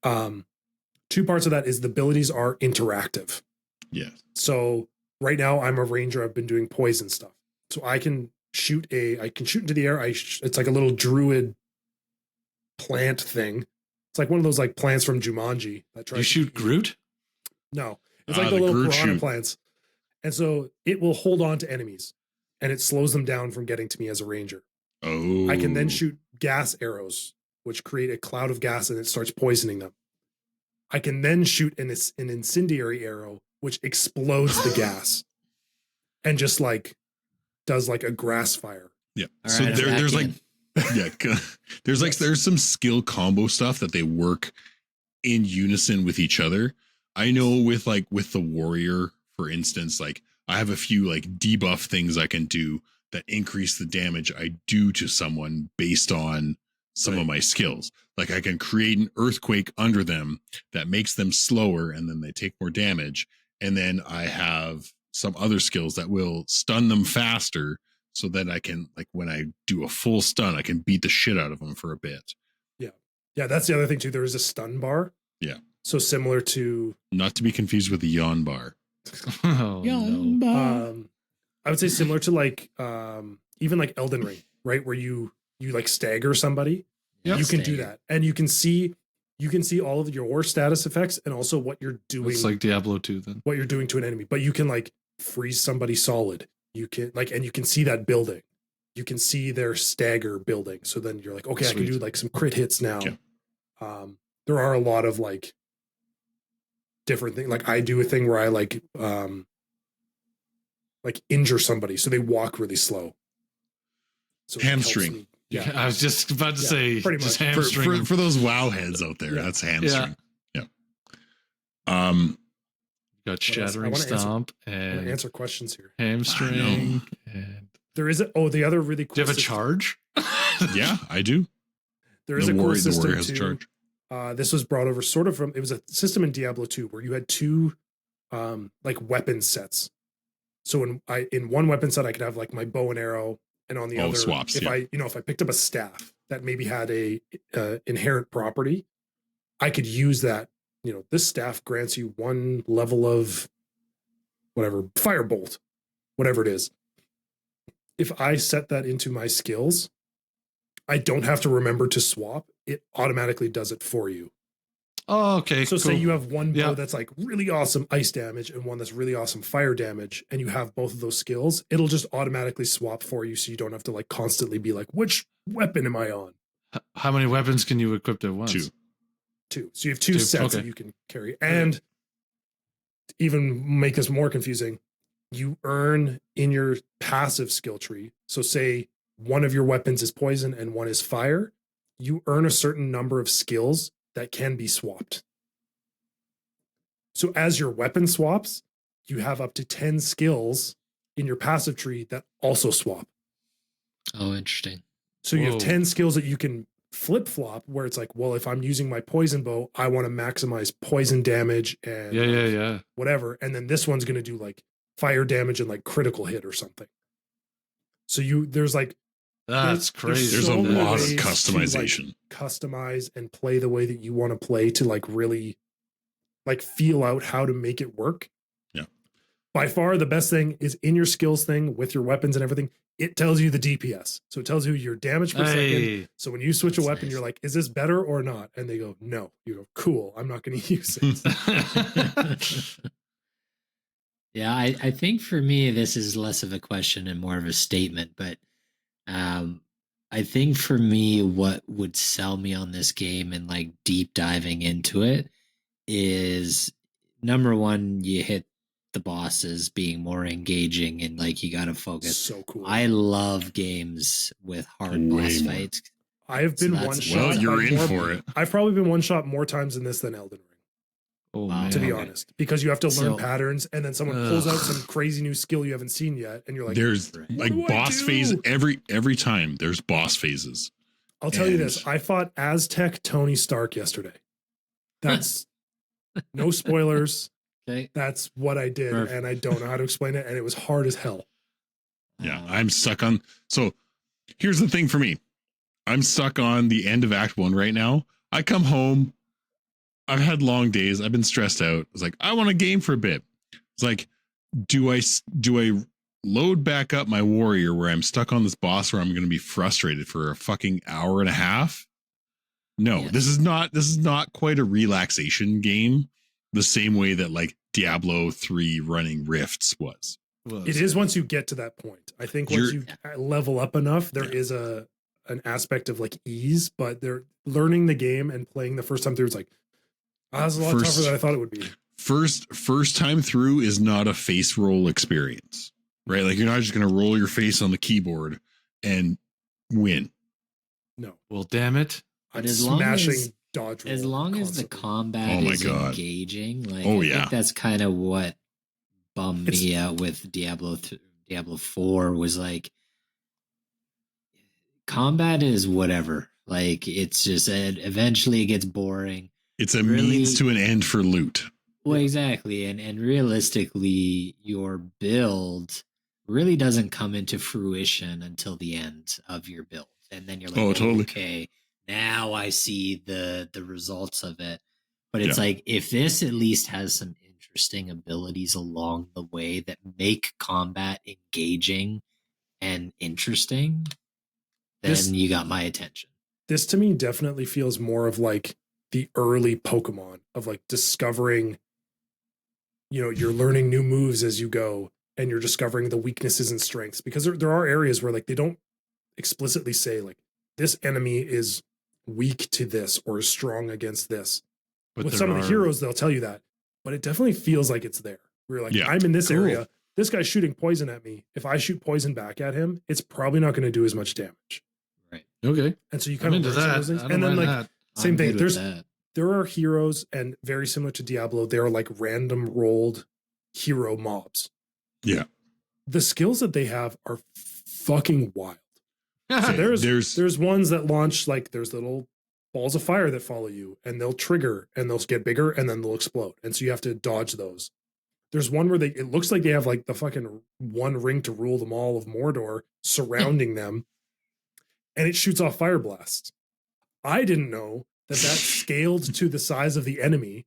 C: 2 parts of that is the abilities are interactive.
A: yeah.
C: So right now I'm a ranger. I've been doing poison stuff. So I can shoot into the air. It's like a little druid plant thing. It's like one of those like plants from Jumanji. That tries
D: you
C: to
D: shoot
C: eat-
D: Groot?
C: No, it's like
A: the
C: the little
A: Groot
C: piranha
A: shoot.
C: plants. And so it will hold on to enemies and it slows them down from getting to me as a ranger.
A: Oh.
C: I can then shoot gas arrows, which create a cloud of gas and it starts poisoning them. I can then shoot an incendiary arrow, which explodes the gas and just like does like a grass fire.
A: Yeah.
B: All
A: So
B: right, I'm
A: there's
B: back
A: like
B: in.
A: there's some skill combo stuff that they work in unison with each other. I know with the warrior, for instance, like I have a few like debuff things I can do that increase the damage I do to someone based on some of my skills. Like I can create an earthquake under them that makes them slower and then they take more damage. And then I have some other skills that will stun them faster so that I can, like when I do a full stun, I can beat the shit out of them for a bit.
C: Yeah, that's the other thing too. There is a stun bar.
A: Yeah.
C: So similar to
A: Not to be confused with the yawn bar.
D: Oh, no.
C: I would say similar to like even like Elden Ring, right? Where you like stagger somebody.
D: Yep.
C: You can do
B: Stagger.
C: that. And you can see all of your status effects and also what you're doing.
D: It's like Diablo 2 then.
C: What you're doing to an enemy. But you can like freeze somebody solid. You can like, and you can see that building. You can see their stagger building. So then you're like, okay, I can
D: Sweet.
C: do like some crit hits now.
A: Yeah.
C: There are a lot of like different things. Like I do a thing where I like injure somebody so they walk really slow. So it helps
A: Hamstring.
C: me. Yeah.
D: I was just about to
C: Yeah,
D: say,
C: pretty
D: just
C: much.
D: hamstring. them.
A: For those WoW heads out there,
C: Yeah.
A: that's hamstring. Yeah.
D: Got
C: else? I
D: shattering
C: wanna answer-
D: stomp
C: I'm gonna
D: and
C: answer questions here.
D: hamstring. And
C: There is the other really cool
D: do you have a
C: system-
D: charge?
A: Yeah, I do.
C: There is a cool
A: warrior
C: system
A: has a
C: too.
A: charge.
C: This was brought over sort of from, it was a system in Diablo 2 where you had 2 like weapon sets. So in one weapon set I could have like my bow and arrow, and on the other
A: swaps,
C: if
A: yeah.
C: if I picked up a staff that maybe had a inherent property, I could use that. This staff grants you 1 level of whatever, firebolt, whatever it is. If I set that into my skills, I don't have to remember to swap. It automatically does it for you.
D: Oh, okay.
C: So
D: cool.
C: say you have one bow
D: Yeah.
C: that's like really awesome ice damage and one that's really awesome fire damage, and you have both of those skills, it'll just automatically swap for you, so you don't have to like constantly be like, which weapon am I on?
D: How many weapons can you equip at once?
A: 2.
C: 2. So you have 2
D: 2,
C: sets
D: okay.
C: that you can carry. And to even make this more confusing, you earn in your passive skill tree. So say one of your weapons is poison and one is fire, you earn a certain number of skills that can be swapped. So as your weapon swaps, you have up to 10 skills in your passive tree that also swap.
B: Oh, interesting.
C: So you
D: Whoa.
C: have 10 skills that you can flip flop, where it's like, well, if I'm using my poison bow, I want to maximize poison damage and
D: Yeah.
C: whatever. And then this one's going to do like fire damage and like critical hit or something. So there's like,
D: That's
C: there's
D: crazy.
A: There's
C: so
A: a
C: many
A: lot of
C: ways to, like,
A: customization.
C: customize and play the way that you want to play to like really like feel out how to make it work.
A: Yeah.
C: by far the best thing is in your skills thing with your weapons and everything. It tells you the DPS. So it tells you your damage per second. So when you switch a weapon, you're like, is this better or not? And they go, no. You go, cool. I'm not going to use it.
B: Yeah, I think for me, this is less of a question and more of a statement. But I think for me, what would sell me on this game and like deep diving into it is number one, you hit the bosses being more engaging and like you got to focus.
C: So cool.
B: I love games with hard boss fights.
C: I have been one shot.
A: Well, you're in for it.
C: I've probably been one shot more times in this than Elden Ring.
D: Oh, man.
C: To be honest, because you have to learn patterns, and then someone pulls out some crazy new skill you haven't seen yet, and you're like,
A: there's like boss phase every time. There's boss phases.
C: I'll tell you this: I fought Aztec Tony Stark yesterday. That's no spoilers.
B: Okay.
C: That's what I did, and I don't know how to explain it, and it was hard as hell.
A: Yeah, I'm stuck on. So here's the thing for me: I'm stuck on the end of Act 1 right now. I come home. I've had long days. I've been stressed out. It's like, I want a game for a bit. It's like, do I load back up my warrior where I'm stuck on this boss where I'm going to be frustrated for a fucking hour and a half? No,
B: Yeah.
A: this is not quite a relaxation game the same way that like Diablo 3 running Rifts was.
C: It is once you get to that point. I think once you level up enough, there is an aspect of like ease, but they're learning the game and playing the first time through. It's like, that's a lot tougher than I thought it would be.
A: First time through is not a face roll experience, right? Like you're not just going to roll your face on the keyboard and win.
C: No.
D: Well, damn it.
C: I'm smashing dodge roll
B: as long as the combat is engaging, like I think that's kind of what bummed me out with Diablo 4 was like combat is whatever. Like it's just eventually it gets boring.
A: It's a means to an end for loot.
B: Well, exactly. And realistically, your build really doesn't come into fruition until the end of your build. And then you're like,
A: totally.
B: Okay, now I see the results of it. But it's like, if this at least has some interesting abilities along the way that make combat engaging and interesting, then you got my attention.
C: This to me definitely feels more of like the early Pokemon of like discovering, you're learning new moves as you go and you're discovering the weaknesses and strengths, because there are areas where like they don't explicitly say like this enemy is weak to this or is strong against this. But with some of the heroes, they'll tell you that, but it definitely feels like it's there. We're like, I'm in this area. This guy's shooting poison at me. If I shoot poison back at him, it's probably not going to do as much damage.
B: Right.
D: Okay.
C: And so you kind of learn some of those things. And then like same thing. There are heroes, and very similar to Diablo, they're like random rolled hero mobs.
A: Yeah.
C: The skills that they have are fucking wild. So there's ones that launch, like there's little balls of fire that follow you, and they'll trigger and they'll get bigger and then they'll explode. And so you have to dodge those. There's one where it looks like they have like the fucking one ring to rule them all of Mordor surrounding them, and it shoots off fire blasts. I didn't know that scaled to the size of the enemy.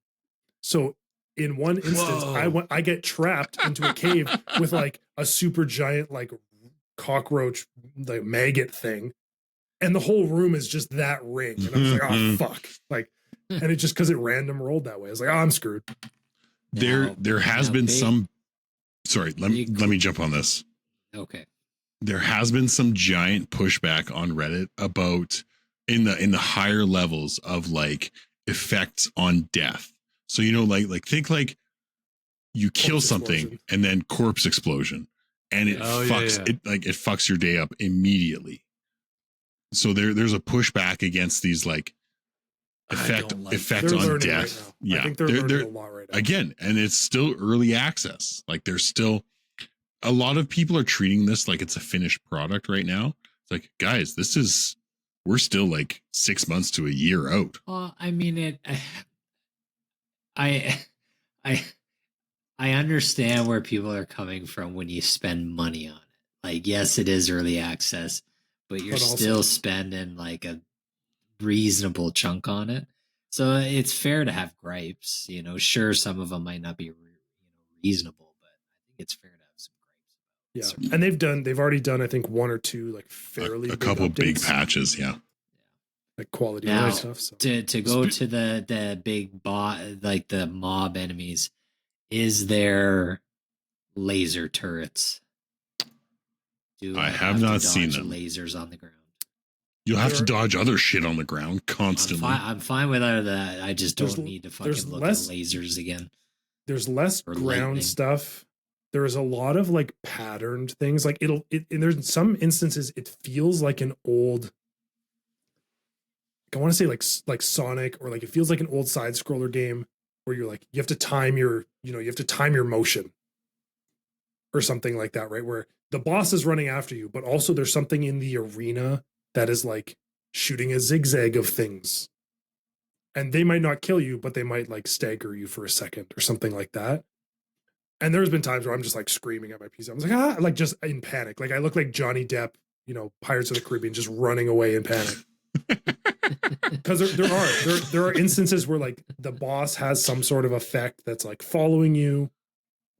C: So in one instance, I get trapped into a cave with like a super giant like cockroach like maggot thing, and the whole room is just that ring. And I was like, oh fuck, like, and it just because it random rolled that way, I was like, oh, I'm screwed.
A: There has been some. Sorry, let me jump on this.
B: Okay.
A: There has been some giant pushback on Reddit about in the higher levels of like effects on death. So like think like you kill something and then corpse explosion, and it fucks your day up immediately. So there's a pushback against these like effect on death.
C: Right, I think they're learning a lot right now.
A: Again, and it's still early access. Like there's still a lot of people are treating this like it's a finished product right now. It's like, guys, we're still like 6 months to a year out.
B: Well, I mean, I understand where people are coming from when you spend money on it. Like, yes, it is early access, but you're still spending like a reasonable chunk on it. So it's fair to have gripes. Sure, some of them might not be reasonable, but I think it's fair to have some gripes.
C: Yeah, and they've already done, I think, one or two like fairly
A: a couple
C: big
A: big
C: updates,
A: patches. Yeah.
C: like quality
B: Now,
C: and stuff. So.
B: to go to the big like the mob enemies, is there laser turrets?
A: I have not seen them.
B: Lasers on the ground.
A: You'll have to dodge other shit on the ground constantly.
B: I'm fine without that. I just don't need to fucking look at
C: less
B: lasers again.
C: There's less
B: Or
C: ground
B: lightning.
C: stuff. There is a lot of like patterned things. Like and there's some instances it feels like an old. I want to say like Sonic, or like it feels like an old side scroller game where you're like you have to time your motion or something like that, right? Where the boss is running after you, but also there's something in the arena that is like shooting a zigzag of things. And they might not kill you, but they might like stagger you for a second or something like that. And there's been times where I'm just like screaming at my PC. I was like, like just in panic. Like I look like Johnny Depp, Pirates of the Caribbean, just running away in panic. Because there are instances where like the boss has some sort of effect that's like following you.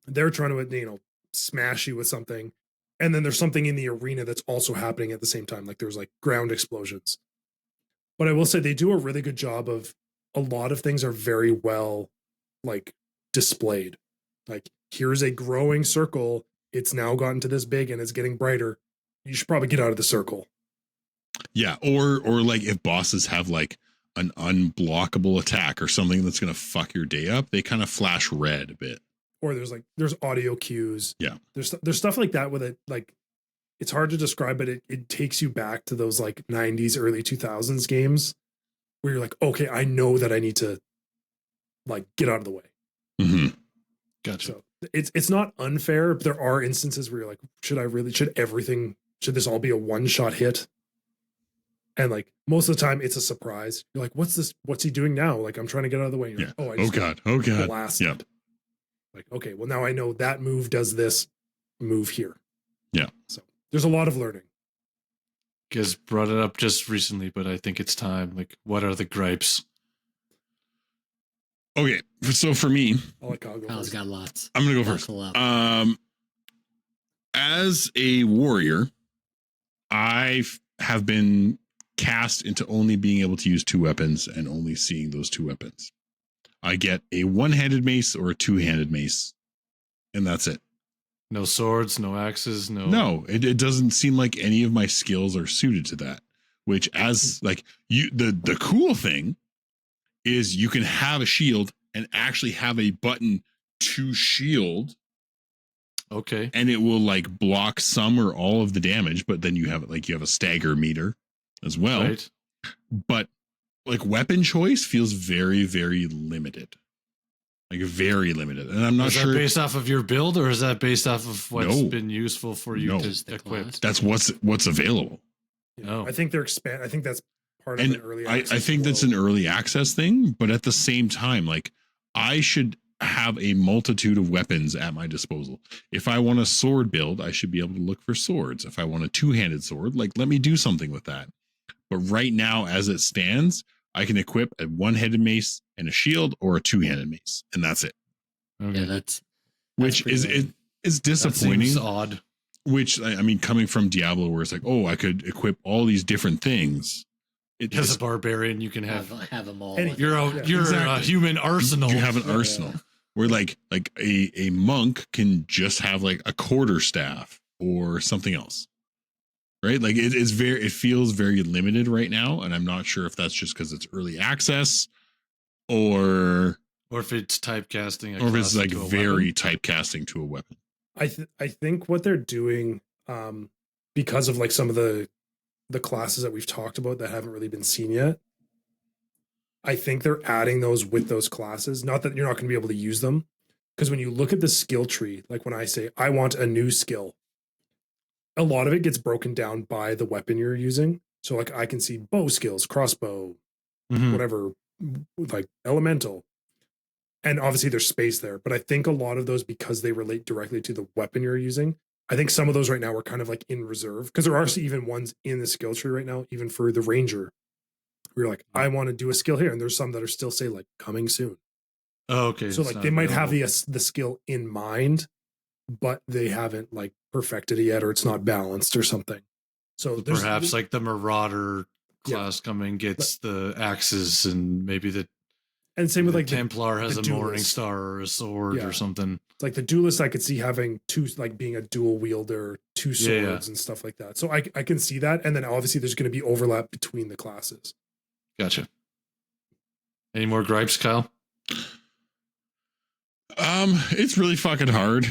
C: They're trying to, smash you with something. And then there's something in the arena that's also happening at the same time. Like there's like ground explosions. But I will say they do a really good job of a lot of things are very well like displayed. Like here's a growing circle. It's now gotten to this big and it's getting brighter. You should probably get out of the circle.
A: Yeah, or like if bosses have like an unblockable attack or something that's going to fuck your day up, they kind of flash red a bit.
C: Or there's audio cues.
A: Yeah.
C: There's stuff like that with it. Like it's hard to describe, but it takes you back to those like 90s, early 2000s games where you're like, okay, I know that I need to like get out of the way.
A: Mm-hmm.
D: Gotcha.
C: So it's not unfair. But there are instances where you're like, should this all be a one-shot hit? And like most of the time it's a surprise. You're like, what's he doing now? Like I'm trying to get out of the way. You're like,
A: Oh God.
C: Blasted.
A: Yeah.
C: Like, okay, well now I know that move does this move here.
A: Yeah.
C: So there's a lot of learning.
D: You guys brought it up just recently, but I think it's time. Like, what are the gripes?
A: Okay. So for me,
C: I'll let Kyle go
B: Kyle's
C: first.
B: got lots.
A: I'm going to go first.
B: Buckle up.
A: As a warrior, I have been cast into only being able to use two weapons and only seeing those two weapons. I get a one-handed mace or a two-handed mace, and that's it.
D: No swords, no axes, no.
A: No, it doesn't seem like any of my skills are suited to that. Which, as like the cool thing is you can have a shield and actually have a button to shield.
D: Okay.
A: And it will like block some or all of the damage, but then you have a stagger meter as well.
D: Right.
A: But like weapon choice feels very, very limited. Like very limited. And I'm not sure.
D: Is that based off of your build or is that based off of what's
A: No.
D: been useful for you
A: No.
D: to
B: Just the
D: equip?
B: class.
A: That's what's available.
D: Oh.
C: I think they're I think that's part of
A: And
C: an early
A: I
C: access
A: think that's
C: flow.
A: an early access thing, but at the same time, like I should have a multitude of weapons at my disposal. If I want a sword build, I should be able to look for swords. If I want a two-handed sword, like let me do something with that. But right now, as it stands, I can equip a one-handed mace and a shield or a two-handed mace, and that's it.
D: Okay.
B: Yeah, that's
A: Which
B: pretty
A: is
B: lame.
A: is
D: That
A: disappointing.
D: seems odd.
A: Which I mean, coming from Diablo, where it's like, oh, I could equip all these different things.
D: As a barbarian, you can have
B: have them all.
C: Any-
D: you're a
A: Exactly.
D: human arsenal.
A: You have an
C: Yeah,
A: arsenal.
C: yeah.
A: Where like a monk can just have like a quarter staff or something else, right? Like it feels very limited right now, and I'm not sure if that's just because it's early access or
D: Or if it's typecasting.
A: if it's like
D: to a
A: very
D: weapon.
A: typecasting to a weapon.
C: I think what they're doing, because of like some of the classes that we've talked about that haven't really been seen yet, I think they're adding those with those classes. Not that you're not going to be able to use them, because when you look at the skill tree, like when I say I want a new skill, a lot of it gets broken down by the weapon you're using. So like I can see bow skills, crossbow,
D: Mhm.
C: whatever, like elemental. And obviously there's space there, but I think a lot of those, because they relate directly to the weapon you're using, I think some of those right now are kind of like in reserve, because there are even ones in the skill tree right now, even for the ranger. We're like, I want to do a skill here, and there's some that are still say like coming soon.
D: Oh, okay.
C: So
D: it's
C: like
D: not
C: they might have
D: available.
C: the skill in mind, but they haven't like perfected it yet, or it's not balanced or something. So
D: perhaps like the Marauder class coming gets the axes, and maybe
C: and same with like
D: Templar has
C: the
D: a Morning
C: duelist.
D: Star or a sword or something.
C: It's like the duelist, I could see having two, like being a dual wielder, two swords and stuff like that. So I can see that. And then obviously there's going to be overlap between the classes.
D: Gotcha. Any more gripes, Kyle?
A: It's really fucking hard.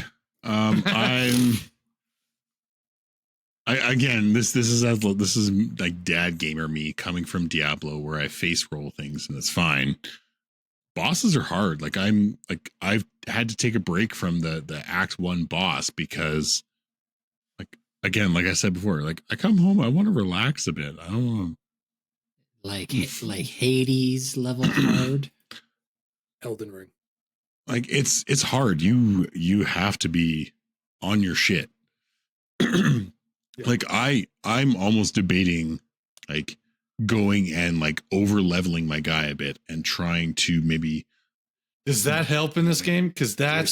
A: Again, this is like dad gamer me coming from Diablo, where I face roll things and it's fine. Bosses are hard. Like I've had to take a break from the Act 1 boss because, like, again, like I said before, like I come home, I want to relax a bit. I don't want
B: like Hades level hard.
C: Elden Ring.
A: Like it's hard. You have to be on your shit. Like I'm almost debating like going and like over leveling my guy a bit and trying to maybe.
D: Does that help in this game? Because that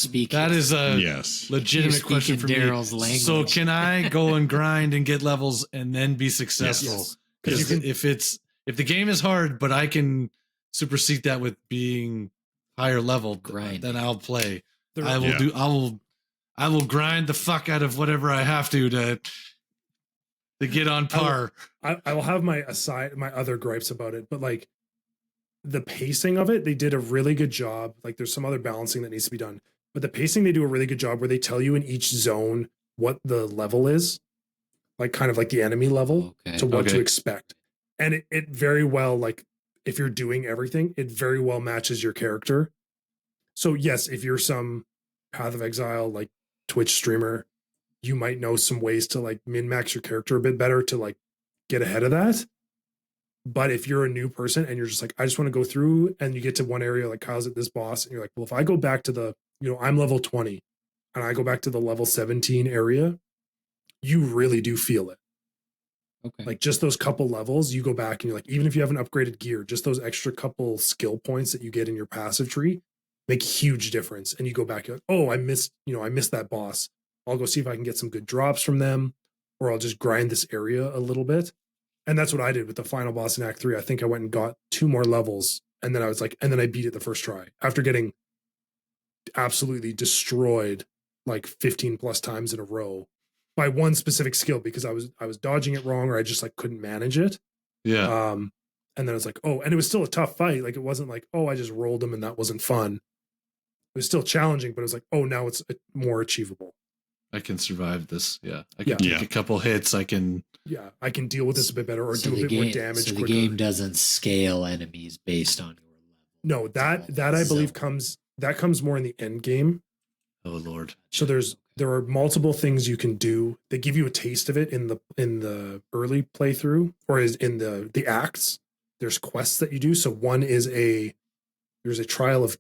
D: is a legitimate question for
B: Daryl's
D: me.
B: language.
D: So can I go and grind and get levels and then be successful? Because if the game is hard, but I can supersede that with being higher level, then I'll play. I will grind the fuck out of whatever I have to get on par.
C: I will have my other gripes about it, but like the pacing of it, they did a really good job. Like there's some other balancing that needs to be done, but the pacing, they do a really good job where they tell you in each zone what the level is, like kind of like the enemy level, to what to expect. And it very well, like if you're doing everything, it very well matches your character. So yes, if you're some Path of Exile, like Twitch streamer, you might know some ways to like min-max your character a bit better to like get ahead of that. But if you're a new person and you're just like, I just want to go through, and you get to one area, like Kyle's at this boss, and you're like, well, if I go back to I'm level 20 and I go back to the level 17 area, you really do feel it. Okay. Like just those couple levels, you go back and you're like, even if you haven't upgraded gear, just those extra couple skill points that you get in your passive tree make huge difference. And you go back, you're like, oh, I missed that boss. I'll go see if I can get some good drops from them, or I'll just grind this area a little bit. And that's what I did with the final boss in Act 3. I think I went and got 2 more levels, and then I was like, and then I beat it the first try after getting absolutely destroyed like 15 plus times in a row by one specific skill because I was dodging it wrong, or I just like couldn't manage it.
D: Yeah.
C: And then I was like, oh, and it was still a tough fight. Like it wasn't like, oh, I just rolled him and that wasn't fun. It was still challenging, but it was like, oh, now it's more achievable.
D: I can survive this. Yeah. I can take a couple hits. I can
C: deal with this a bit better, or do a bit more damage.
B: So the game doesn't scale enemies based on your level.
C: No, that I believe comes more in the end game.
D: Oh Lord.
C: So there are multiple things you can do. They give you a taste of it in the early playthrough, or is in the acts. There's quests that you do. So one is there's a trial of,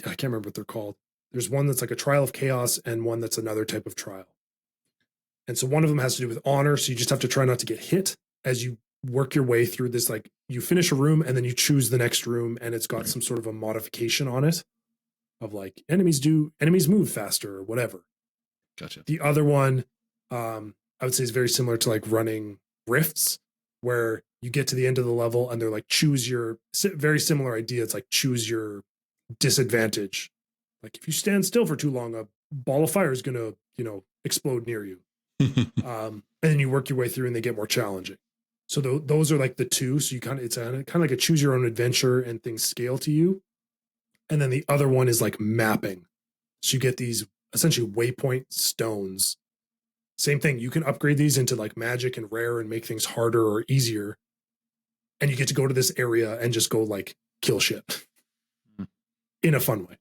C: I can't remember what they're called. There's one that's like a trial of chaos and one that's another type of trial. And so one of them has to do with honor. So you just have to try not to get hit as you work your way through this. Like you finish a room and then you choose the next room, and it's got some sort of a modification on it of like enemies move faster or whatever.
D: Gotcha.
C: The other one, I would say, is very similar to like running rifts, where you get to the end of the level and they're like, very similar idea. It's like choose your disadvantage. Like if you stand still for too long, a ball of fire is going to, explode near you. And then you work your way through and they get more challenging. So those are like the two. So it's kind of like a choose your own adventure, and things scale to you. And then the other one is like mapping. So you get these essentially waypoint stones. Same thing. You can upgrade these into like magic and rare and make things harder or easier. And you get to go to this area and just go like kill shit in a fun way.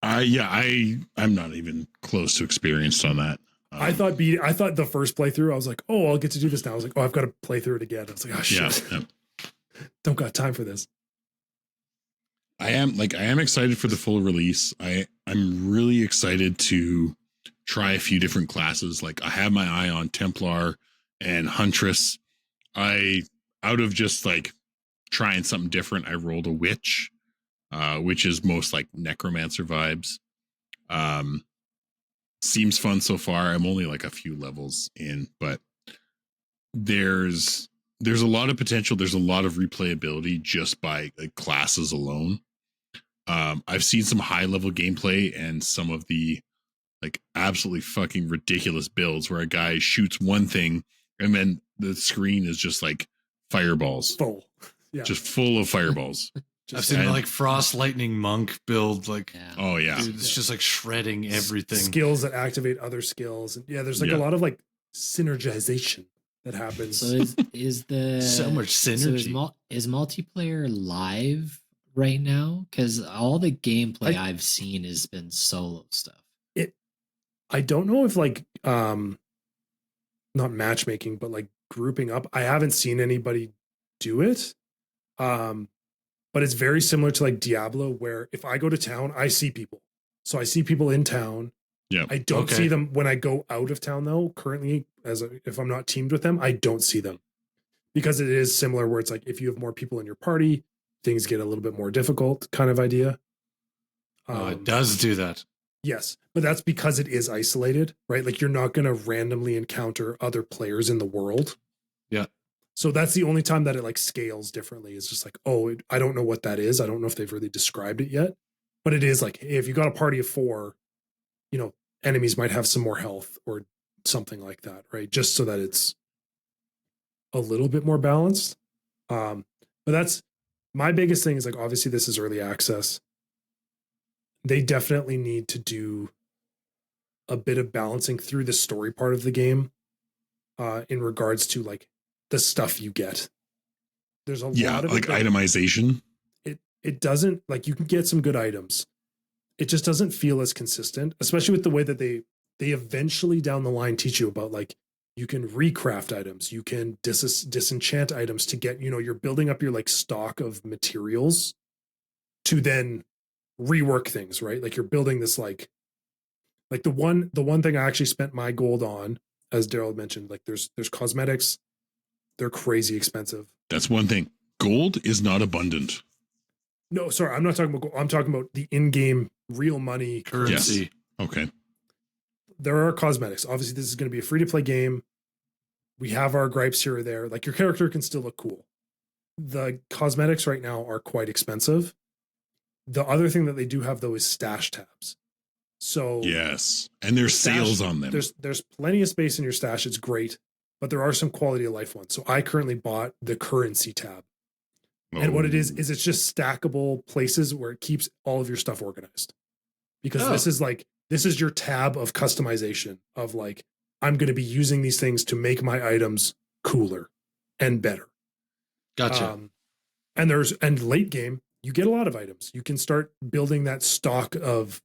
A: I'm not even close to experienced on that.
C: I thought the first playthrough, I was like, oh, I'll get to do this now. I was like, oh, I've got to play through it again. I was like, oh shit. Yeah. Don't got time for this.
A: I am excited for the full release. I'm really excited to try a few different classes. Like I have my eye on Templar and Huntress. Out of just like trying something different, I rolled a witch. which is most like necromancer vibes. Seems fun so far. I'm only like a few levels in, but there's a lot of potential. There's a lot of replayability just by like classes alone. I've seen some high level gameplay and some of the like absolutely fucking ridiculous builds where a guy shoots one thing and then the screen is just like fireballs,
C: Full. Yeah.
A: just full of fireballs.
D: I've seen like Frost Lightning Monk build like
A: Oh yeah,
D: dude, it's just like shredding everything.
C: Skills that activate other skills. And yeah, there's like a lot of like synergization that happens.
B: So is the
D: So much synergy.
B: Is multiplayer live right now? Because all the gameplay I've seen has been solo stuff.
C: I don't know if like not matchmaking, but like grouping up. I haven't seen anybody do it. But it's very similar to like Diablo, where if I go to town, I see people. So I see people in town.
A: Yeah.
C: I don't see them when I go out of town though. Currently, if I'm not teamed with them, I don't see them. Because it is similar where it's like if you have more people in your party, things get a little bit more difficult kind of idea.
D: It does do that.
C: Yes, but that's because it is isolated, right? Like you're not going to randomly encounter other players in the world.
D: Yeah.
C: So that's the only time that it like scales differently. It's just like, oh, I don't know what that is. I don't know if they've really described it yet, but it is like, hey, if you got a party of 4, you know, enemies might have some more health or something like that, right? Just so that it's a little bit more balanced. But that's my biggest thing is like, obviously this is early access. They definitely need to do a bit of balancing through the story part of the game in regards to like the stuff you get. There's a lot of
A: like itemization.
C: It doesn't like you can get some good items. It just doesn't feel as consistent, especially with the way that they eventually down the line teach you about like you can recraft items, you can disenchant items to get, you know, you're building up your like stock of materials to then rework things, right? Like you're building this like the one thing I actually spent my gold on, as Daryl mentioned, like there's cosmetics. They're crazy expensive.
A: That's one thing. Gold is not abundant.
C: No, sorry, I'm not talking about gold. I'm talking about the in-game real money
D: Currency.
A: Yes. Okay.
C: There are cosmetics. Obviously, this is going to be a free-to-play game. We have our gripes here or there. Like your character can still look cool. The cosmetics right now are quite expensive. The other thing that they do have though is stash tabs. So
A: yes, and there's sales on them.
C: There's plenty of space in your stash. It's great, but there are some quality of life ones. So I currently bought the currency tab. And what it is it's just stackable places where it keeps all of your stuff organized. Because this is your tab of customization of like, I'm going to be using these things to make my items cooler and better.
D: Gotcha.
C: And late game, you get a lot of items. You can start building that stock of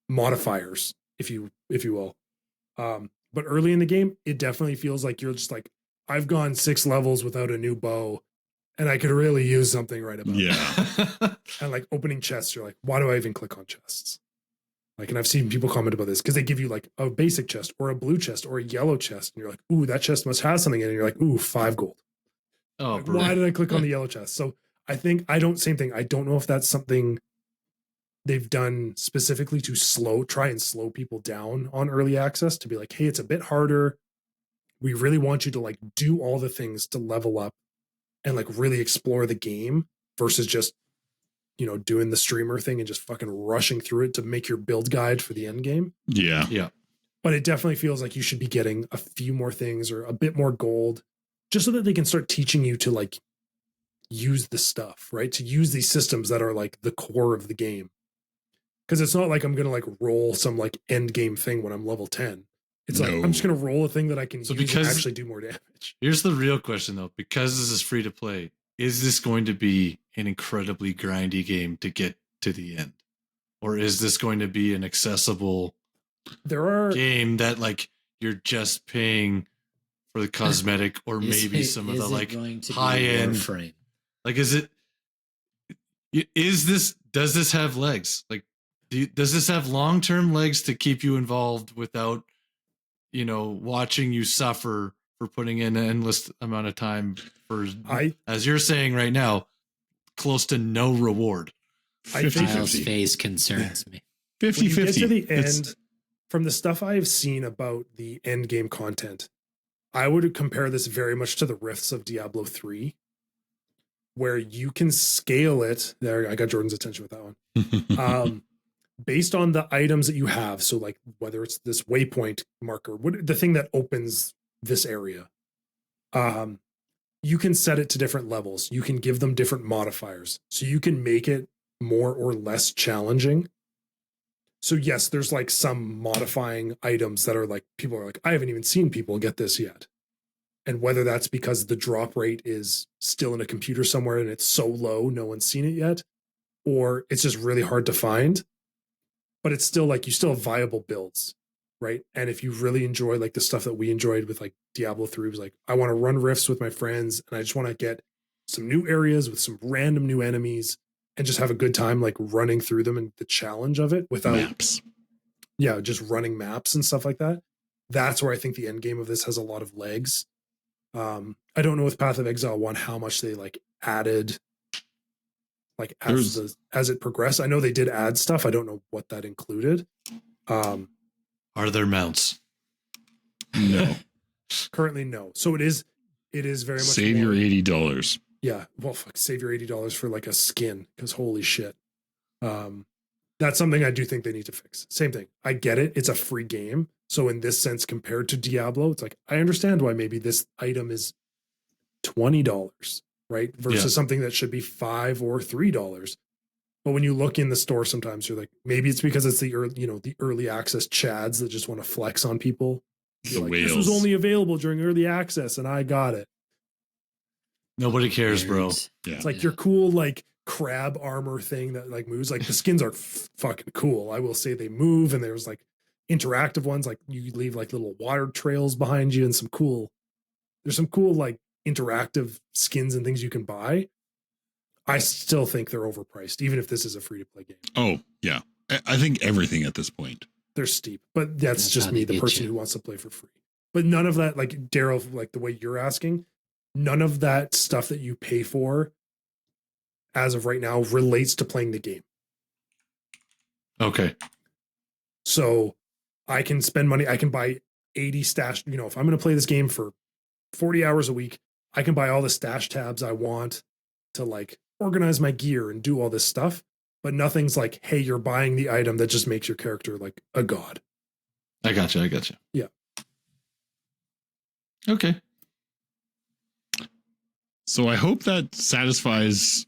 C: modifiers, if you will. But early in the game, it definitely feels like you're just like, I've gone 6 levels without a new bow, and I could really use something right about now. And like opening chests, you're like, why do I even click on chests? Like, and I've seen people comment about this because they give you like a basic chest or a blue chest or a yellow chest, and you're like, ooh, that chest must have something in it. And you're like, ooh, 5 gold.
D: Oh,
C: like, why did I click on the yellow chest? So same thing. I don't know if that's something they've done specifically to try and slow people down on early access to be like, hey, it's a bit harder. We really want you to like do all the things to level up and like really explore the game versus just, you know, doing the streamer thing and just fucking rushing through it to make your build guide for the end game.
A: Yeah.
D: Yeah.
C: But it definitely feels like you should be getting a few more things or a bit more gold just so that they can start teaching you to like use the stuff, right? To use these systems that are like the core of the game. Because it's not like I'm going to like roll some like end game thing when I'm level 10. It's like, I'm just going to roll a thing that I can use and actually do more damage.
D: Here's the real question though, because this is free to play, is this going to be an incredibly grindy game to get to the end? Or is this going to be an accessible game that like you're just paying for the cosmetic or maybe some of the like high end
B: frame?
D: Like, does this have legs? Like, does this have long-term legs to keep you involved without, you know, watching you suffer for putting in an endless amount of time for, as you're saying right now, close to no reward?
C: I think
B: Kyle's
A: 50-50.
B: face concerns me.
A: 50-50.
C: when you get to the
A: It's-
C: end, from the stuff I have seen about the end game content, I would compare this very much to the rifts of Diablo 3, where you can scale it. There, I got Jordan's attention with that one. Based on the items that you have. So, like, whether it's this waypoint marker, the thing that opens this area, you can set it to different levels. You can give them different modifiers. So you can make it more or less challenging. So yes, there's like some modifying items that are like, people are like, I haven't even seen people get this yet. And whether that's because the drop rate is still in a computer somewhere and it's so low, no one's seen it yet, or it's just really hard to find, but it's still like, you still have viable builds, right? And if you really enjoy like the stuff that we enjoyed with like Diablo 3, was like, I want to run rifts with my friends and I just want to get some new areas with some random new enemies and just have a good time like running through them and the challenge of it without
A: maps.
C: Yeah, just running maps and stuff like that. That's where I think the end game of this has a lot of legs. I don't know with Path of Exile 1 how much they like added like as it progressed. I know they did add stuff. I don't know what that included.
D: Are there mounts?
A: No.
C: Currently no. So it is very much
A: Save
C: more,
A: your $80.
C: yeah, well, fuck, save your $80 for like a skin, because holy shit. That's something I do think they need to fix. Same thing. I get it. It's a free game. So in this sense, compared to Diablo, it's like, I understand why maybe this item is $20, right? Versus something that should be $5 or $3. But when you look in the store, sometimes you're like, maybe it's because it's the early access chads that just want to flex on people.
A: The
C: Like,
A: whales.
C: this was only available during early access and I got it.
D: Nobody cares, bro.
A: Yeah.
C: It's like your cool like crab armor thing that like moves. Like the skins are fucking cool. I will say they move, and there's like interactive ones, like you leave like little water trails behind you and there's some cool like interactive skins and things you can buy. I still think they're overpriced, even if this is a free to play game.
A: Oh, yeah. I think everything at this point.
C: They're steep, but that's
B: That's
C: just
B: how
C: me,
B: they
C: the
B: get
C: person
B: you.
C: who wants to play for free. But none of that, like Daryl, like the way you're asking, none of that stuff that you pay for as of right now relates to playing the game.
D: Okay.
C: So I can spend money. I can buy 80 stash. If I'm going to play this game for 40 hours a week, I can buy all the stash tabs I want to like organize my gear and do all this stuff. But nothing's like, hey, you're buying the item that just makes your character like a god.
D: I got you.
C: Yeah.
D: Okay.
A: So I hope that satisfies.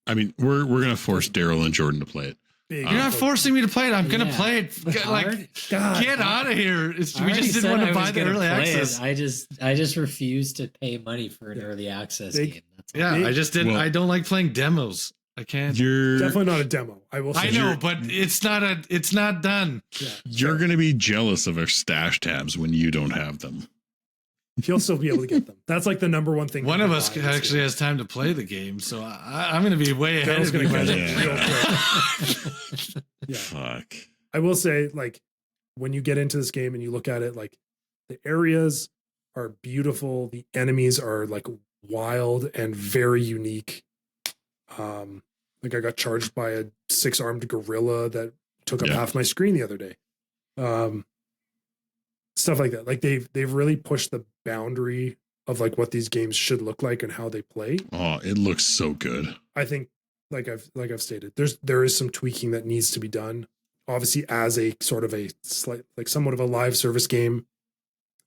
A: I mean, we're gonna force Daryl and Jordan to play it.
C: Big
D: You're not forcing me to play it. I'm gonna
B: Yeah.
D: play it. Like,
C: God.
D: get out of here. We
B: I
D: just
B: already
D: didn't
B: said
D: want
B: I
D: to
B: was
D: buy the
B: gonna
D: early
B: play it.
D: access.
B: I just refuse to pay money for an early access
C: Big-
B: game. That's all.
D: Yeah, I just didn't.
A: Well-
D: I don't like playing demos. I can't.
A: You're
C: Definitely not a demo. I will say.
D: I know,
A: you're-
D: but it's not done.
C: Yeah.
A: you're gonna be jealous of our stash tabs when you don't have them.
C: He'll still be able to get them. That's like the number one thing.
D: One
C: that
D: of
C: I
D: us
C: buy in this
D: actually
C: game.
D: has time to play the game, so I'm going to be way ahead
C: Daryl's
D: of you
C: gonna
D: guys.
C: catch
A: Yeah.
C: up real quick. Yeah.
A: Fuck.
C: I will say, like, when you get into this game and you look at it, like, the areas are beautiful. The enemies are like wild and very unique. Like I got charged by a 6-armed gorilla that took up
A: Yeah.
C: half my screen the other day. Stuff like that. Like they've really pushed the boundary of like what these games should look like and how they play.
A: Oh, it looks so good.
C: I think, like I've stated, there is some tweaking that needs to be done. Obviously, as a sort of a slight, like somewhat of a live service game,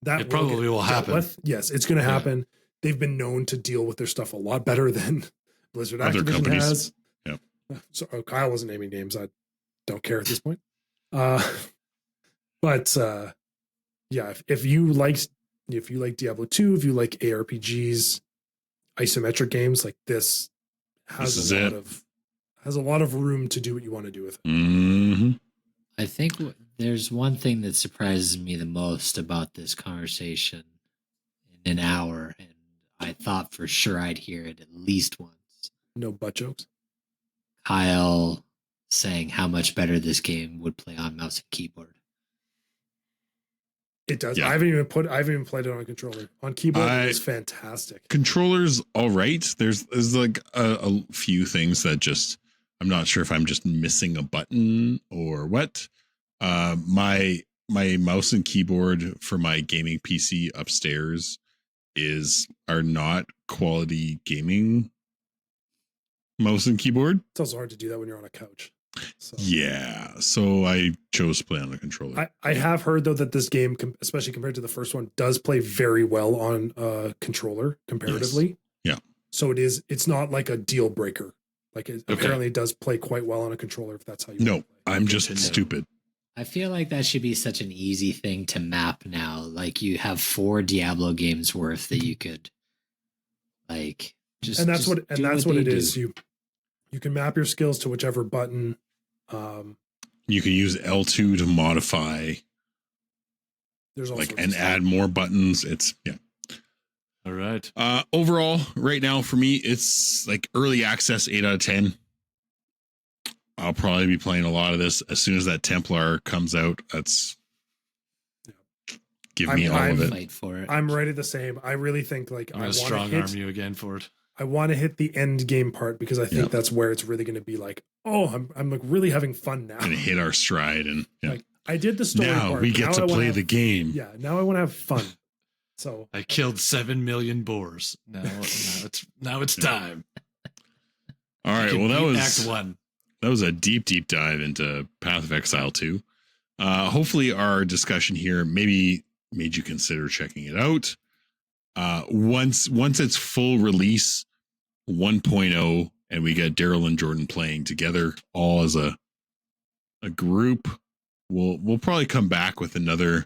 C: that
D: It probably will
C: dealt
D: happen.
C: with. Yes, it's going to
D: Yeah.
C: happen. They've been known to deal with their stuff a lot better than Blizzard
A: Other
C: Activision
A: companies.
C: has.
A: Yep.
C: So Kyle wasn't naming names. I don't care at this point. But yeah, if you like Diablo 2, if you like ARPGs, isometric games, like this has
A: This is
C: a lot
A: it.
C: of room to do what you want to do with it.
A: Hmm.
B: I think there's one thing that surprises me the most about this conversation in an hour, and I thought for sure I'd hear it at least once.
C: No butt jokes.
B: Kyle saying how much better this game would play on mouse and keyboard.
C: It does.
A: Yeah.
C: I haven't even played it on a controller. On keyboard, it was fantastic.
A: Controllers, all right. There's like a few things that just I'm not sure if I'm just missing a button or what. My mouse and keyboard for my gaming PC upstairs are not quality gaming mouse and keyboard.
C: It's also hard to do that when you're on a couch. So.
A: Yeah, so I chose to play on a controller.
C: I have heard though that this game, especially compared to the first one, does play very well on a controller comparatively.
A: Yes. Yeah.
C: So it's not like a deal breaker. Like apparently it does play quite well on a controller if that's how you.
A: No, I'm just stupid.
B: I feel like that should be such an easy thing to map now. Like you have 4 Diablo games worth that you could like just.
C: And that's what it is.
B: Do.
C: You can map your skills to whichever button.
A: You can use L2 to modify.
C: There's also
A: and add more buttons. It's
D: All right.
A: Overall, right now for me, it's like early access 8 out of 10. I'll probably be playing a lot of this as soon as that Templar comes out. Give me all of it.
B: Fight for it.
C: I'm ready the same. I really think like
D: I'm going to strong arm you again for it.
C: I want to hit the end game part because I think that's where it's really going to be like, oh, I'm like really having fun now.
A: Going to hit our stride and
C: like I did the story
A: now
C: part.
A: We get to play the game.
C: Yeah, now I want to have fun. So
D: I killed 7 million boars. Now it's time.
A: All right. Well, that was
D: Act 1.
A: That was a deep dive into Path of Exile 2. Hopefully our discussion here maybe made you consider checking it out. Once it's full release 1.0 and we get Daryl and Jordan playing together all as a group, we'll probably come back with another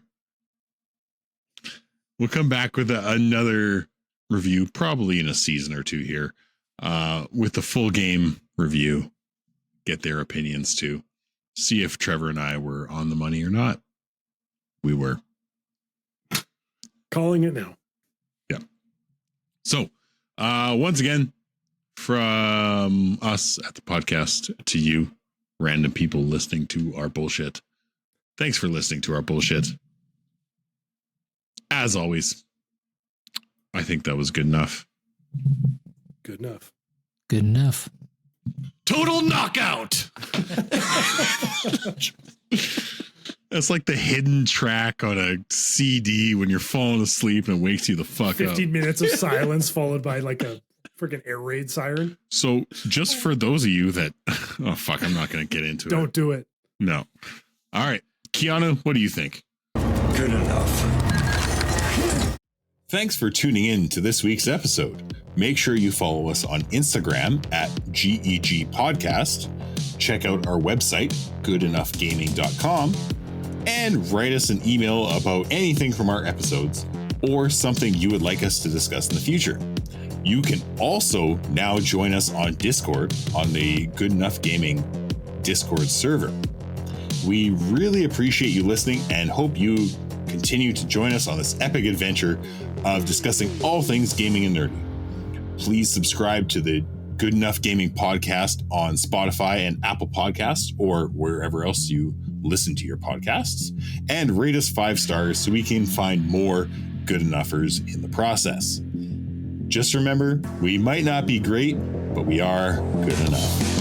A: another review, probably in a season or two here, with the full game review. Get their opinions too. See if Trevor and I were on the money or not. We were.
C: Calling it now.
A: Yeah. So, once again, from us at the podcast to you, random people listening to our bullshit. Thanks for listening to our bullshit. As always, I think that was good enough.
C: Good enough.
B: Good enough.
D: Total knockout.
A: That's like the hidden track on a CD when you're falling asleep and wakes you the fuck
C: 15
A: up.
C: 15 minutes of silence followed by like a freaking air raid siren.
A: So just for those of you that, oh fuck, I'm not going to get into it.
C: Don't do it.
A: No. All right. Keanu, what do you think?
E: Good enough.
A: Thanks for tuning in to this week's episode. Make sure you follow us on Instagram at GEG Podcast. Check out our website, goodenoughgaming.com, and write us an email about anything from our episodes or something you would like us to discuss in the future. You can also now join us on Discord on the Good Enough Gaming Discord server. We really appreciate you listening and hope you continue to join us on this epic adventure of discussing all things gaming and nerdy. Please subscribe to the Good Enough Gaming podcast on Spotify and Apple Podcasts or wherever else you listen to your podcasts, and rate us 5 stars so we can find more good enoughers in the process. Just remember, we might not be great, but we are good enough.